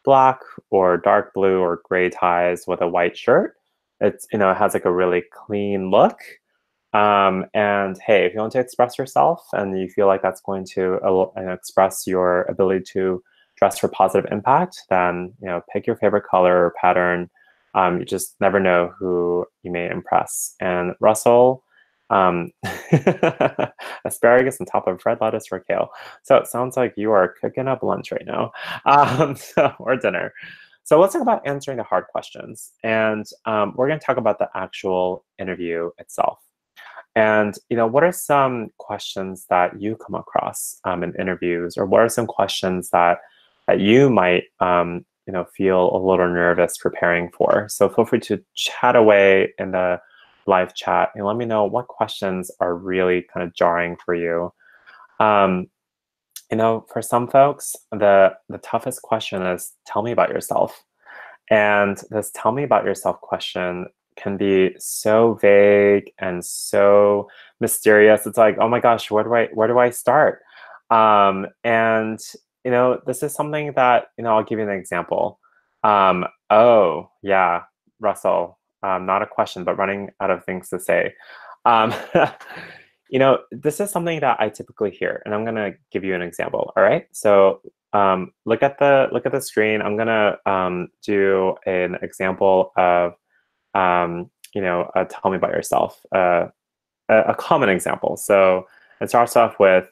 black or dark blue or gray ties with a white shirt. It's it has a really clean look. And hey, if you want to express yourself and you feel like that's going to express your ability to dress for positive impact, then pick your favorite color or pattern. You just never know who you may impress. And Russell, asparagus on top of red lettuce or kale. So it sounds like you are cooking up lunch right now, or dinner. So let's talk about answering the hard questions. And we're going to talk about the actual interview itself. And what are some questions that you come across in interviews, or what are some questions that you might feel a little nervous preparing for? So feel free to chat away in the live chat and let me know what questions are really kind of jarring for you. For some folks, the toughest question is, tell me about yourself. And this tell me about yourself question can be so vague and so mysterious. It's like, oh my gosh, where do I start? And this is something that I'll give you an example. Oh yeah, Russell, not a question, but running out of things to say. This is something that I typically hear, and I'm gonna give you an example. All right, so look at the screen. I'm gonna do an example of tell me about yourself, a common example. So it starts off with,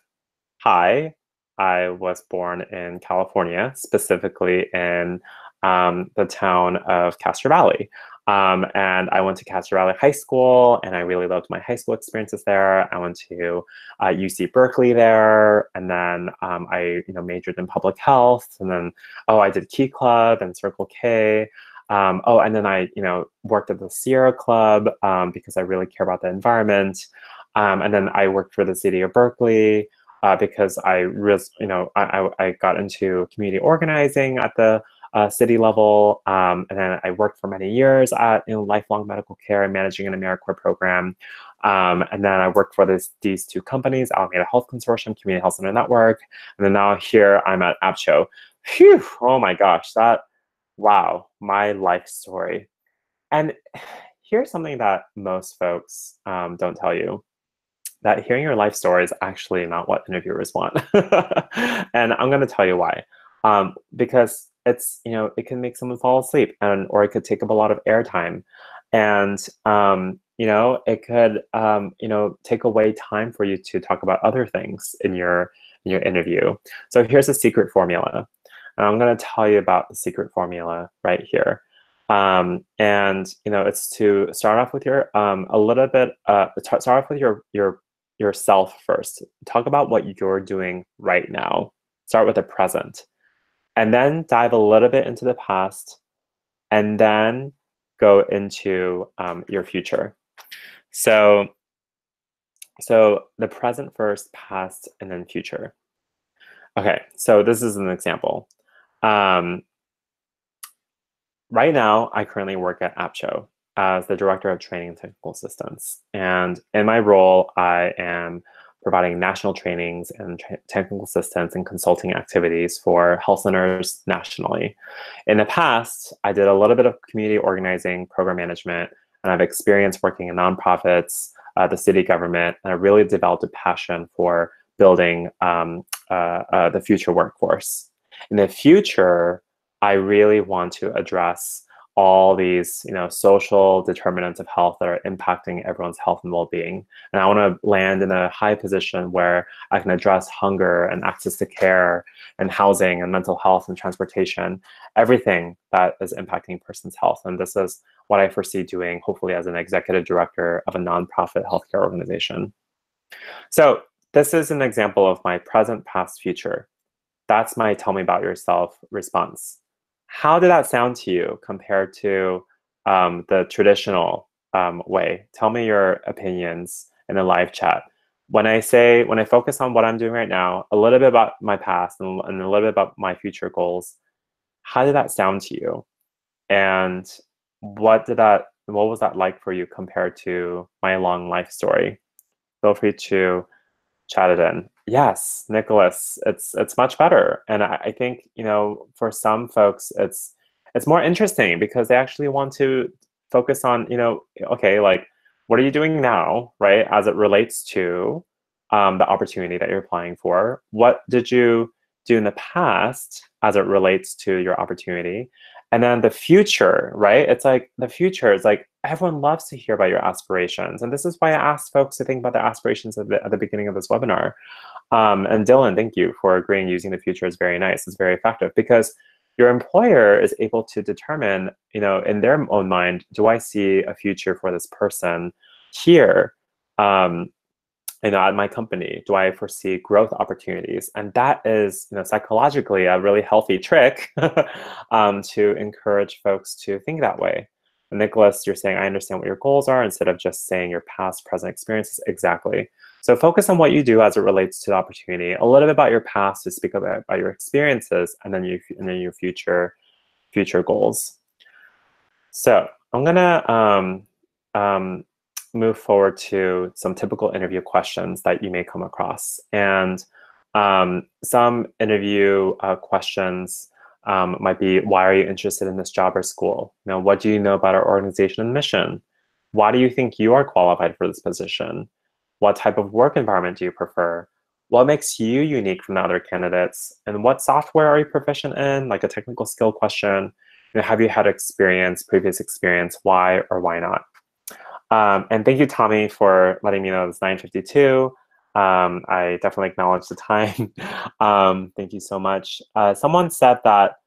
hi, I was born in California, specifically in the town of Castro Valley. And I went to Castro Valley High School, and I really loved my high school experiences there. I went to UC Berkeley there, and then I majored in public health, and then I did Key Club and Circle K. And then I worked at the Sierra Club because I really care about the environment. And then I worked for the city of Berkeley because I got into community organizing at the city level. And then I worked for many years at lifelong medical care and managing an AmeriCorps program. And then I worked for these two companies, Alameda Health Consortium, Community Health Center Network. And then now here I'm at AppShow. Phew, oh my gosh, wow, my life story. And here's something that most folks don't tell you, that hearing your life story is actually not what interviewers want. And I'm going to tell you why. Because it's, it can make someone fall asleep, or it could take up a lot of airtime. And it could, take away time for you to talk about other things in your interview. So here's a secret formula. And I'm going to tell you about the secret formula right here. And it's to start off with your start off with yourself first. Talk about what you're doing right now. Start with the present, and then dive a little bit into the past, and then go into your future. So the present first, past, and then future. Okay, so this is an example. Right now, I currently work at AppShow as the Director of Training and Technical Assistance. And in my role, I am providing national trainings and technical assistance and consulting activities for health centers nationally. In the past, I did a little bit of community organizing, program management, and I've experienced working in nonprofits, the city government, and I really developed a passion for building the future workforce. In the future, I really want to address all these, social determinants of health that are impacting everyone's health and well-being. And I want to land in a high position where I can address hunger and access to care and housing and mental health and transportation, everything that is impacting a person's health. And this is what I foresee doing, hopefully, as an executive director of a nonprofit healthcare organization. So this is an example of my present, past, future. That's my tell me about yourself response. How did that sound to you compared to the traditional way? Tell me your opinions in a live chat. When I focus on what I'm doing right now, a little bit about my past and a little bit about my future goals, how did that sound to you? And what was that like for you compared to my long life story? Feel free to chat it in. Yes, Nicholas, it's much better. And I think, for some folks, it's more interesting because they actually want to focus on, okay, like, what are you doing now, right? As it relates to the opportunity that you're applying for. What did you do in the past as it relates to your opportunity? And then the future, right? It's like the future is like everyone loves to hear about your aspirations. And this is why I asked folks to think about their aspirations at the beginning of this webinar. And Dylan, thank you for agreeing using the future is very nice. It's very effective because your employer is able to determine, in their own mind, do I see a future for this person here? At my company, do I foresee growth opportunities? And that is, psychologically a really healthy trick to encourage folks to think that way. And Nicholas, you're saying, I understand what your goals are instead of just saying your past, present experiences. Exactly. So focus on what you do as it relates to the opportunity. A little bit about your past to speak about your experiences, and then your future goals. So I'm gonna move forward to some typical interview questions that you may come across. And some interview questions might be, why are you interested in this job or school? What do you know about our organization and mission? Why do you think you are qualified for this position? What type of work environment do you prefer? What makes you unique from the other candidates? And what software are you proficient in? Like a technical skill question. Have you had previous experience? Why or why not? And thank you, Tommy, for letting me know it's 9:52. I definitely acknowledge the time. Thank you so much. Someone said that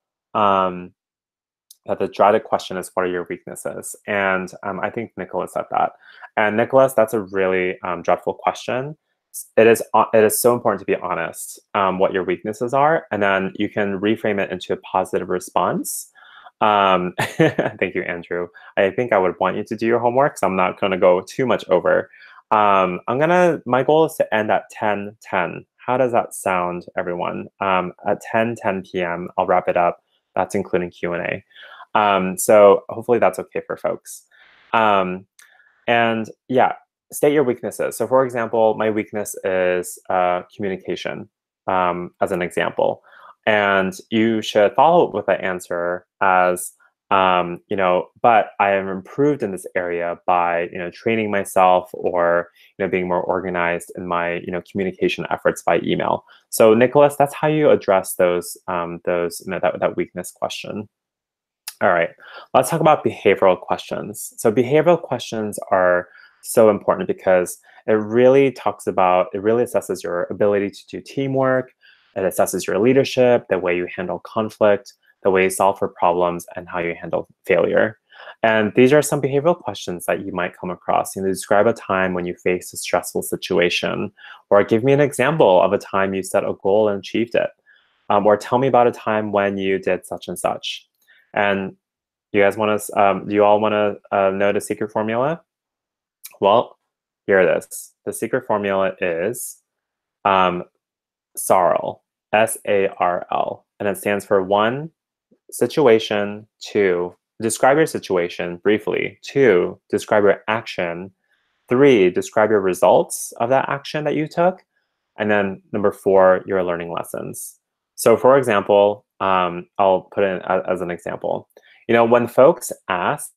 that the dreaded question is, what are your weaknesses? And I think Nicholas said that. And Nicholas, that's a really dreadful question. It is so important to be honest what your weaknesses are, and then you can reframe it into a positive response. Thank you, Andrew. I think I would want you to do your homework, so I'm not going to go too much over. My goal is to end at 10:10. How does that sound, everyone? At 10:10 p.m., I'll wrap it up. That's including Q&A. So hopefully that's okay for folks. And yeah, state your weaknesses. So for example, my weakness is communication, as an example. And you should follow up with that answer as, but I have improved in this area by, training myself or, being more organized in my, communication efforts by email. So Nicholas, that's how you address that weakness question. All right, let's talk about behavioral questions. So behavioral questions are so important because it really assesses your ability to do teamwork, it assesses your leadership, the way you handle conflict, the way you solve for problems, and how you handle failure. And these are some behavioral questions that you might come across. Describe a time when you faced a stressful situation, or give me an example of a time you set a goal and achieved it, or tell me about a time when you did such and such. And you guys want to? Do you all want to know the secret formula? Well, here it is. The secret formula is SARL, SARL, and it stands for 1, situation; 2, describe your situation briefly; 2, describe your action; 3, describe your results of that action that you took; and then number 4, your learning lessons. So for example, I'll put it as an example. When folks ask,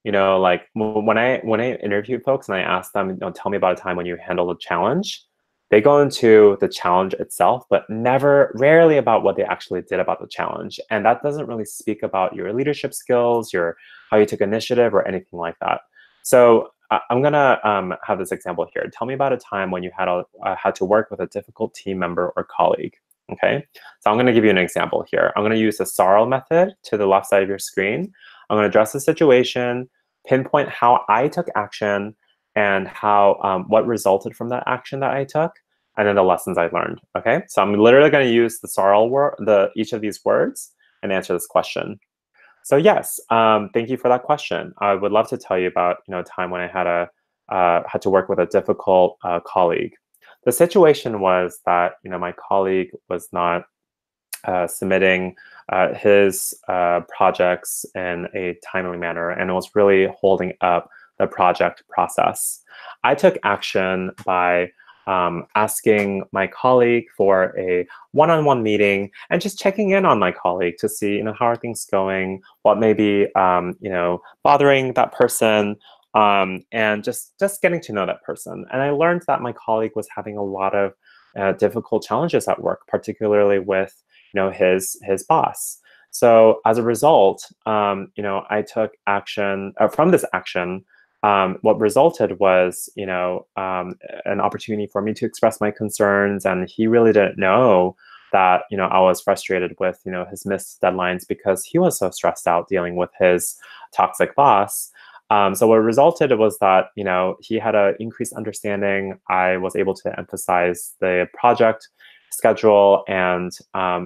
like when I interview folks and I ask them, tell me about a time when you handled a challenge, they go into the challenge itself, but rarely about what they actually did about the challenge. And that doesn't really speak about your leadership skills, how you took initiative, or anything like that. So I'm gonna have this example here. Tell me about a time when you had to work with a difficult team member or colleague. Okay, so I'm gonna give you an example here. I'm gonna use the SARL method to the left side of your screen. I'm gonna address the situation, pinpoint how I took action, and what resulted from that action that I took, and then the lessons I learned. Okay, so I'm literally gonna use the SARL each of these words and answer this question. So yes, thank you for that question. I would love to tell you about a time when I had to work with a difficult colleague. The situation was that my colleague was not submitting his projects in a timely manner, and it was really holding up the project process. I took action by asking my colleague for a one-on-one meeting and just checking in on my colleague to see, how are things going, what may be, bothering that person, and just getting to know that person. And I learned that my colleague was having a lot of difficult challenges at work, particularly with, his boss. So as a result, I took action from this action. What resulted was, an opportunity for me to express my concerns, and he really didn't know that, I was frustrated with, his missed deadlines because he was so stressed out dealing with his toxic boss. So what resulted was that, he had an increased understanding. I was able to emphasize the project schedule, and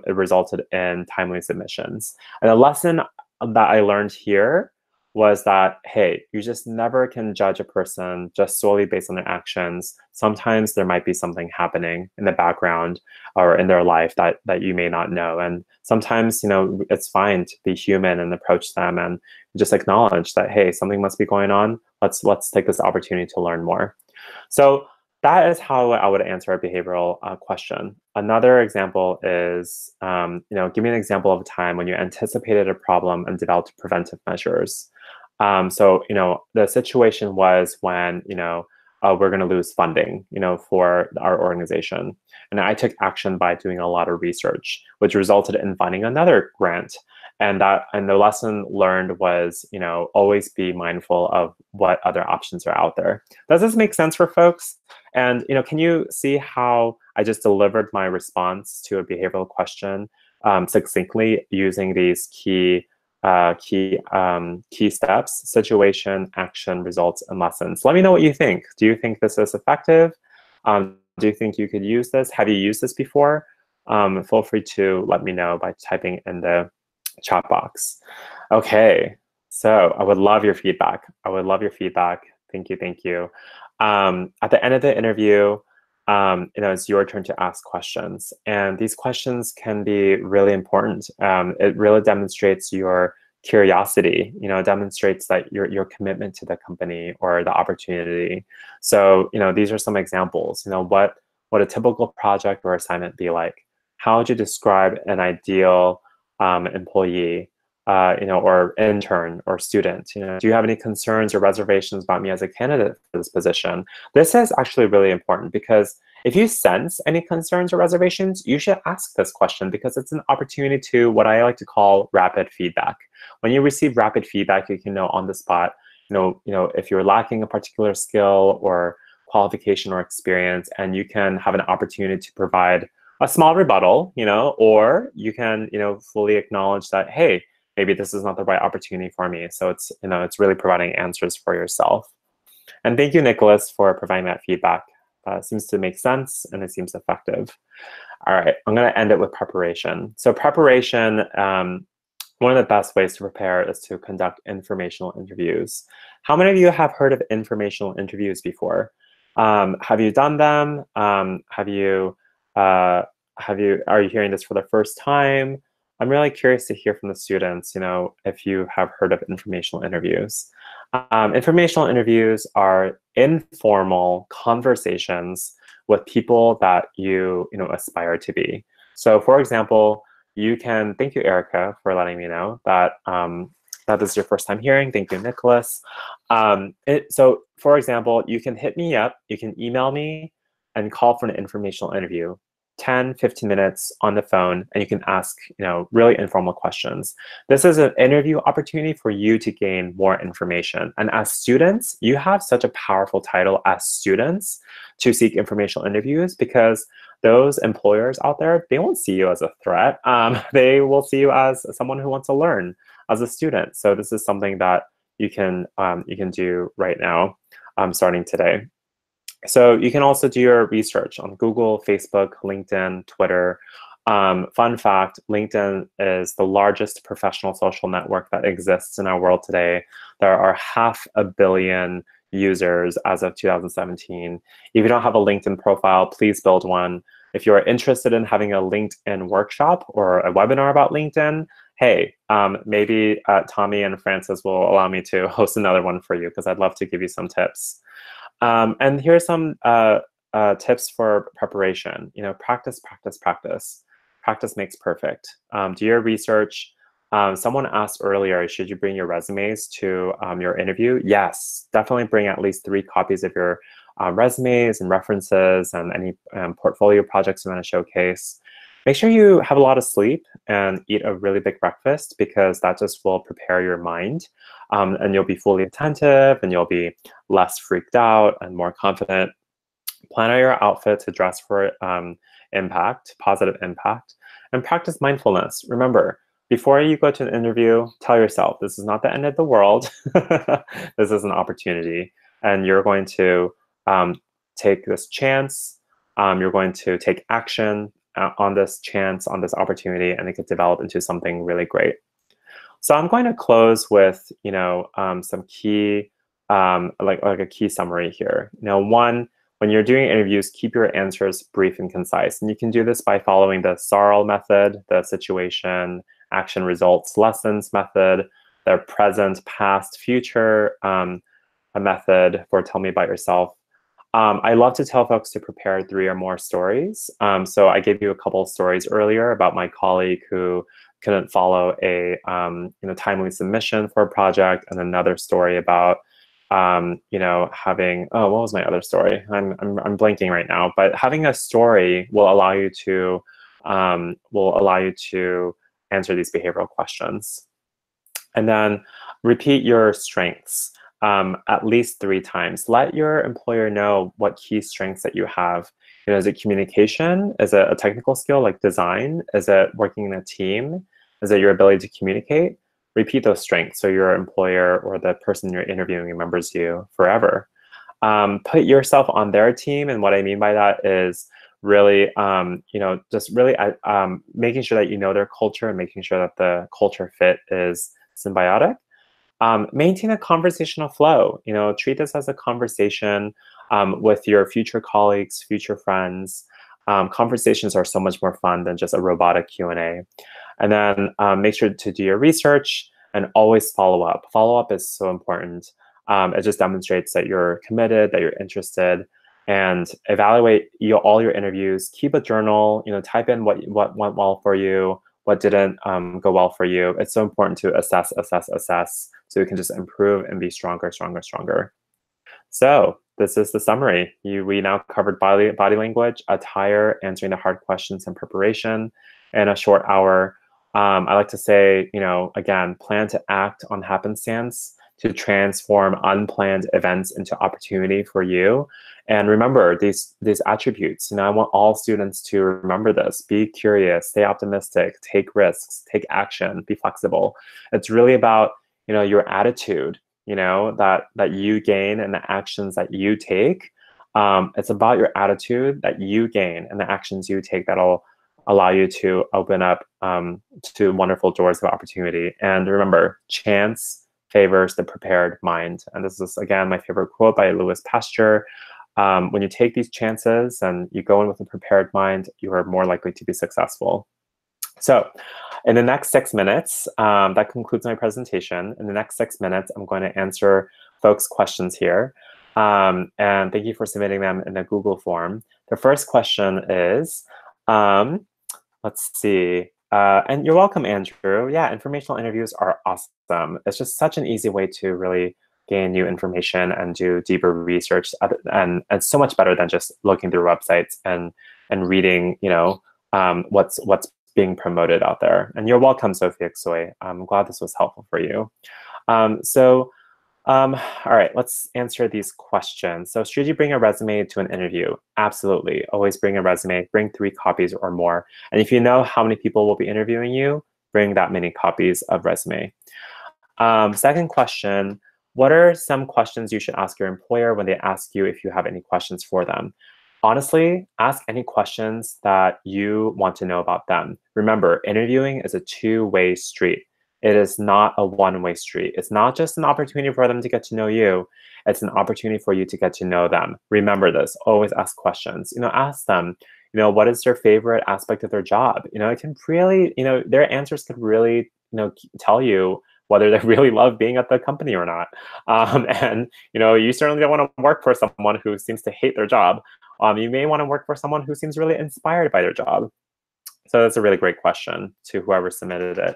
it resulted in timely submissions. And the lesson that I learned here was that, hey, you just never can judge a person just solely based on their actions. Sometimes there might be something happening in the background or in their life that you may not know. And sometimes, it's fine to be human and approach them and just acknowledge that, hey, something must be going on. Let's take this opportunity to learn more. So that is how I would answer a behavioral question. Another example is, give me an example of a time when you anticipated a problem and developed preventive measures. So, the situation was when, we're going to lose funding, for our organization. And I took action by doing a lot of research, which resulted in finding another grant. And the lesson learned was, always be mindful of what other options are out there. Does this make sense for folks? And, can you see how I just delivered my response to a behavioral question succinctly using these key steps: situation, action, results, and lessons? Let me know what you think. Do you think this is effective? Do you think you could use this? Have you used this before? Feel free to let me know by typing in the chat box. Okay, so I would love your feedback. I would love your feedback. Thank you, thank you. At the end of the interview, it's your turn to ask questions. And these questions can be really important. It really demonstrates your curiosity, demonstrates that your commitment to the company or the opportunity. So, these are some examples. What a typical project or assignment be like? How would you describe an ideal employee, or intern or student? Do you have any concerns or reservations about me as a candidate for this position? This is actually really important because If you sense any concerns or reservations, you should ask this question because it's an opportunity to what I like to call rapid feedback. When you receive rapid feedback, you can know on the spot, if you're lacking a particular skill or qualification or experience, and you can have an opportunity to provide a small rebuttal, or you can, fully acknowledge that, hey, maybe this is not the right opportunity for me. So it's really providing answers for yourself. And thank you, Nicholas, for providing that feedback. It seems to make sense and it seems effective. All right, I'm going to end it with preparation. So preparation, one of the best ways to prepare is to conduct informational interviews. How many of you have heard of informational interviews before? Have you done them? Are you hearing this for the first time? I'm really curious to hear from the students, if you have heard of informational interviews. Informational interviews are informal conversations with people that you aspire to be. So for example, thank you, Erica, for letting me know that that is your first time hearing. Thank you, Nicholas. So for example, you can hit me up, you can email me and call for an informational interview. 10, 15 minutes on the phone, and you can ask, really informal questions. This is an interview opportunity for you to gain more information. And as students, you have such a powerful title as students to seek informational interviews because those employers out there, they won't see you as a threat. They will see you as someone who wants to learn as a student. So this is something that you can do right now, starting today. So you can also do your research on Google, Facebook, LinkedIn, Twitter. Fun fact, LinkedIn is the largest professional social network that exists in our world today. There are 500 million users as of 2017. If you don't have a LinkedIn profile, please build one. If you're interested in having a LinkedIn workshop or a webinar about LinkedIn, hey, maybe Tommy and Francis will allow me to host another one for you because I'd love to give you some tips. And here's some tips for preparation. Practice, practice, practice. Practice makes perfect. Do your research. Someone asked earlier, should you bring your resumes to your interview? Yes, definitely bring at least 3 copies of your resumes and references and any portfolio projects you want to showcase. Make sure you have a lot of sleep and eat a really big breakfast because that just will prepare your mind. And you'll be fully attentive and you'll be less freaked out and more confident. Plan out your outfit to dress for impact, positive impact, and practice mindfulness. Remember, before you go to an interview, tell yourself, this is not the end of the world. This is an opportunity. And you're going to take this chance. You're going to take action on this chance, on this opportunity, and it could develop into something really great. So I'm going to close with, some key, like a key summary here. One, when you're doing interviews, keep your answers brief and concise. And you can do this by following the SARL method, the situation, action, results, lessons method, the present, past, future method for tell me about yourself. I love to tell folks to prepare 3 or more stories. So I gave you a couple of stories earlier about my colleague who couldn't follow a timely submission for a project, and another story about having, what was my other story? I'm blanking right now. But having a story will allow you to answer these behavioral questions. And then repeat your strengths. At least 3 times. Let your employer know what key strengths that you have. Is it communication? Is it a technical skill like design? Is it working in a team? Is it your ability to communicate? Repeat those strengths so your employer or the person you're interviewing remembers you forever. Put yourself on their team, and what I mean by that is really, just really making sure that you know their culture and making sure that the culture fit is symbiotic. Maintain a conversational flow. Treat this as a conversation with your future colleagues, future friends. Conversations are so much more fun than just a robotic Q&A. And then make sure to do your research and always follow up. Follow up is so important. It just demonstrates that you're committed, that you're interested, and evaluate all your interviews. Keep a journal. Type in what went well for you, what didn't go well for you. It's so important to assess, so you can just improve and be stronger, stronger, stronger. So this is the summary. We now covered body language, attire, answering the hard questions, and preparation in a short hour. I like to say, again, plan to act on happenstance to transform unplanned events into opportunity for you. And remember these attributes. I want all students to remember this. Be curious, stay optimistic, take risks, take action, be flexible. It's really about, your attitude, that you gain and the actions that you take. It's about your attitude that you gain and the actions you take that'll allow you to open up to wonderful doors of opportunity. And remember, chance favors the prepared mind. And this is, again, my favorite quote by Louis Pasteur. When you take these chances and you go in with a prepared mind, you are more likely to be successful. So in the next 6 minutes, that concludes my presentation. In the next 6 minutes, I'm going to answer folks' questions here. And thank you for submitting them in the Google form. The first question is, let's see. And you're welcome, Andrew. Yeah, informational interviews are awesome. It's just such an easy way to really gain new information and do deeper research. And it's so much better than just looking through websites and reading, what's being promoted out there. And you're welcome, Sophia Xoy. I'm glad this was helpful for you. All right, let's answer these questions. So should you bring a resume to an interview? Absolutely. Always bring a resume. Bring 3 copies or more. And if you know how many people will be interviewing you, bring that many copies of resume. Second question, what are some questions you should ask your employer when they ask you if you have any questions for them? Honestly, ask any questions that you want to know about them. Remember, interviewing is a 2-way street. It is not a 1-way street. It's not just an opportunity for them to get to know you. It's an opportunity for you to get to know them. Remember this. Always ask questions. Ask them, what is their favorite aspect of their job? It can really, their answers could really, tell you whether they really love being at the company or not. And, you certainly don't want to work for someone who seems to hate their job. You may want to work for someone who seems really inspired by their job. So that's a really great question to whoever submitted it.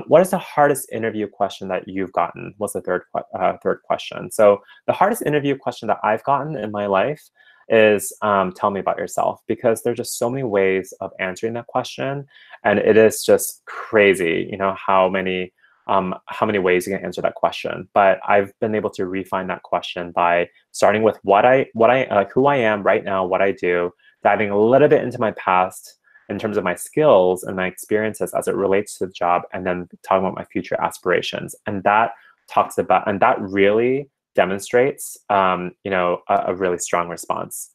What is the hardest interview question that you've gotten? Was the third question. So the hardest interview question that I've gotten in my life is tell me about yourself, because there's just so many ways of answering that question, and it is just crazy, how many ways you can answer that question. But I've been able to refine that question by starting with who I am right now, what I do, diving a little bit into my past in terms of my skills and my experiences as it relates to the job, and then talking about my future aspirations. And that really demonstrates, a really strong response.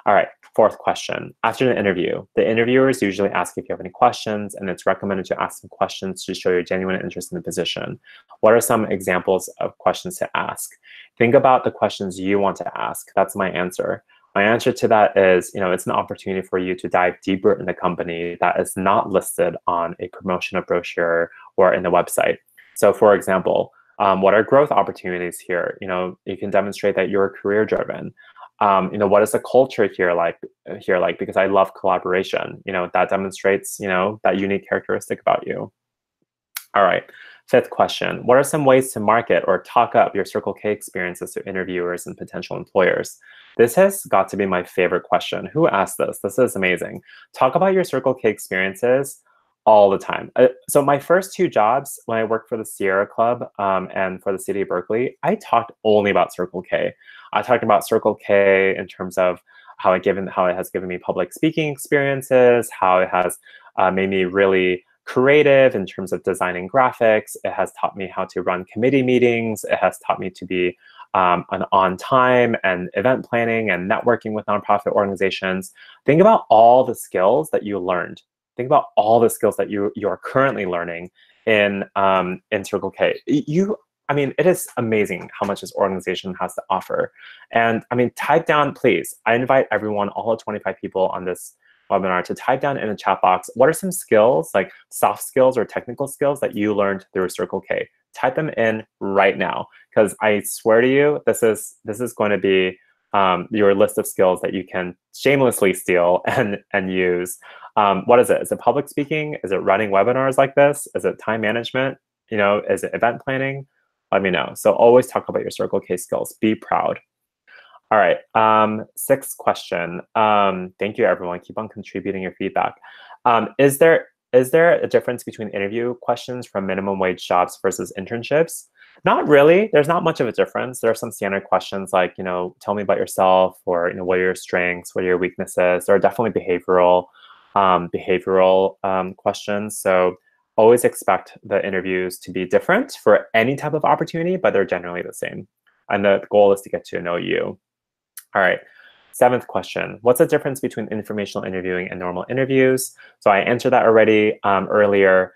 All right, fourth question. After the interview, the interviewers usually ask if you have any questions, and it's recommended to ask some questions to show your genuine interest in the position. What are some examples of questions to ask? Think about the questions you want to ask. That's my answer. My answer to that is, it's an opportunity for you to dive deeper in the company that is not listed on a promotional brochure or in the website. So for example, what are growth opportunities here? You can demonstrate that you're career driven. What is the culture here like? Because I love collaboration. That demonstrates, that unique characteristic about you. All right, fifth question. What are some ways to market or talk up your Circle K experiences to interviewers and potential employers? This has got to be my favorite question. Who asked this? This is amazing. Talk about your Circle K experiences all the time. So my first 2 jobs, when I worked for the Sierra Club and for the city of Berkeley, I talked only about Circle K. I talked about Circle K in terms of how it has given me public speaking experiences, how it has made me really creative in terms of designing graphics. It has taught me how to run committee meetings. It has taught me to be on time and event planning and networking with nonprofit organizations. Think about all the skills that you learned. Think about all the skills that you are currently learning in Circle K. It is amazing how much this organization has to offer. And type down, please. I invite everyone, all 25 people on this webinar, to type down in the chat box, what are some skills, like soft skills or technical skills, that you learned through Circle K? Type them in right now, because I swear to you, this is going to be your list of skills that you can shamelessly steal and use. What is it? Is it public speaking? Is it running webinars like this? Is it time management? Is it event planning? Let me know. So always talk about your Circle K skills. Be proud. All right, sixth question. Thank you, everyone. Keep on contributing your feedback. Is there a difference between interview questions from minimum wage jobs versus internships? Not really. There's not much of a difference. There are some standard questions like, tell me about yourself, or what are your strengths, what are your weaknesses. There are definitely behavioral questions. So always expect the interviews to be different for any type of opportunity, but they're generally the same. And the goal is to get to know you. All right. Seventh question. What's the difference between informational interviewing and normal interviews? So I answered that already earlier.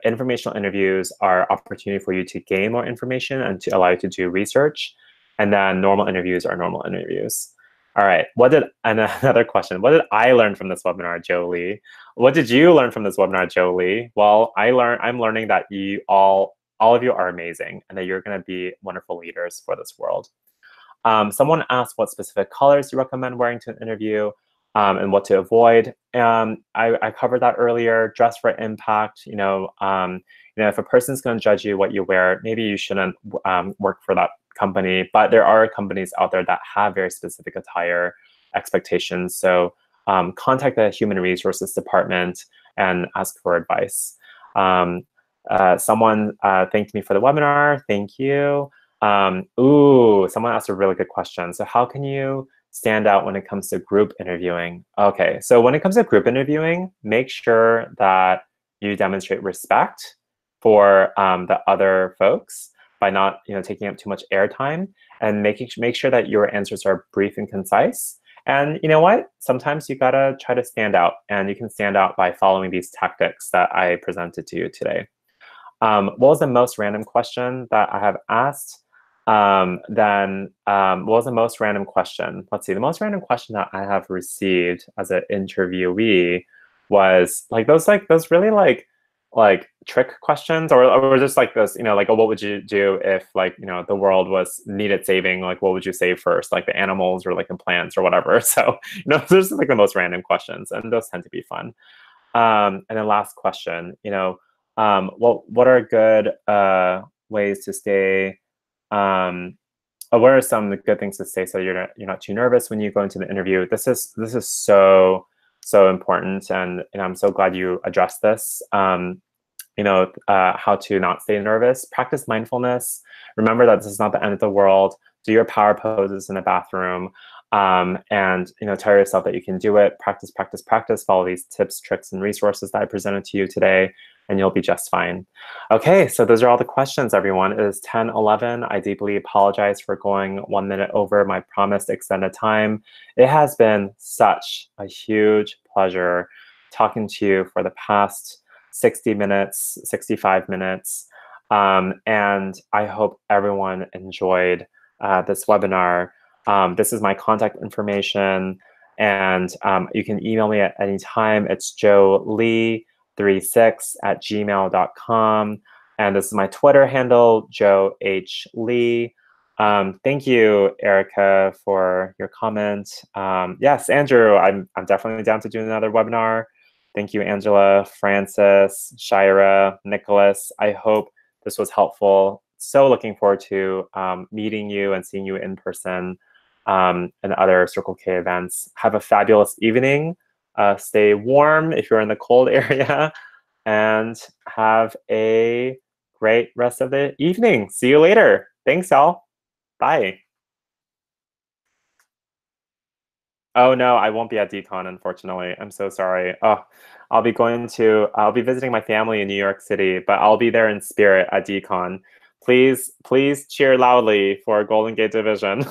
Informational interviews are opportunity for you to gain more information and to allow you to do research. And then normal interviews are normal interviews. All right. Another question. What did I learn from this webinar, Jolie? What did you learn from this webinar, Jolie? Well, I'm learning that all of you are amazing and that you're going to be wonderful leaders for this world. Someone asked what specific colors you recommend wearing to an interview and what to avoid. I covered that earlier. Dress for impact. If a person's going to judge you what you wear, maybe you shouldn't work for that company. But there are companies out there that have very specific attire expectations. So contact the human resources department and ask for advice. Someone thanked me for the webinar. Thank you. Someone asked a really good question. So how can you stand out when it comes to group interviewing? Okay, so when it comes to group interviewing, make sure that you demonstrate respect for the other folks by not taking up too much airtime, and make sure that your answers are brief and concise. And you know what? Sometimes you gotta try to stand out, and you can stand out by following these tactics that I presented to you today. What was the most random question that I have asked? What was the most random question? Let's see. The most random question that I have received as an interviewee was those really trick questions, or just like this, what would you do if the world needed saving? Like, what would you save first? Like the animals or like the plants or whatever. So those are like the most random questions, and those tend to be fun. And then last question, what are good ways to stay? What are some good things to say so you're not too nervous when you go into the interview? This is so important, and I'm so glad you addressed this. How to not stay nervous. Practice mindfulness. Remember that this is not the end of the world. Do your power poses in the bathroom, and tell yourself that you can do it. Practice, practice, practice. Follow these tips, tricks, and resources that I presented to you today, and you'll be just fine. Okay, so those are all the questions, everyone. It is 10:11. I deeply apologize for going 1 minute over my promised extended time. It has been such a huge pleasure talking to you for the past 60 minutes, 65 minutes. And I hope everyone enjoyed this webinar. This is my contact information, and you can email me at any time. It's joelee36@gmail.com. And this is my Twitter handle, Joe H. Lee. Thank you, Erica, for your comment. Yes, Andrew, I'm definitely down to do another webinar. Thank you, Angela, Francis, Shira, Nicholas. I hope this was helpful. So looking forward to meeting you and seeing you in person and other Circle K events. Have a fabulous evening. Stay warm if you're in the cold area, and have a great rest of the evening. See you later. Thanks, y'all. Bye. Oh no, I won't be at DCon, unfortunately. I'm so sorry. Oh, I'll be visiting my family in New York City, but I'll be there in spirit at DCon. Please cheer loudly for Golden Gate Division.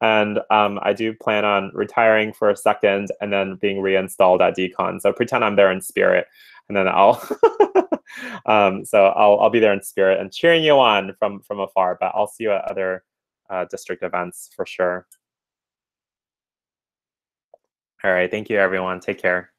And I do plan on retiring for a second and then being reinstalled at DCon. So pretend I'm there in spirit, and then I'll I'll be there in spirit and cheering you on from afar. But I'll see you at other district events for sure. All right, thank you, everyone. Take care.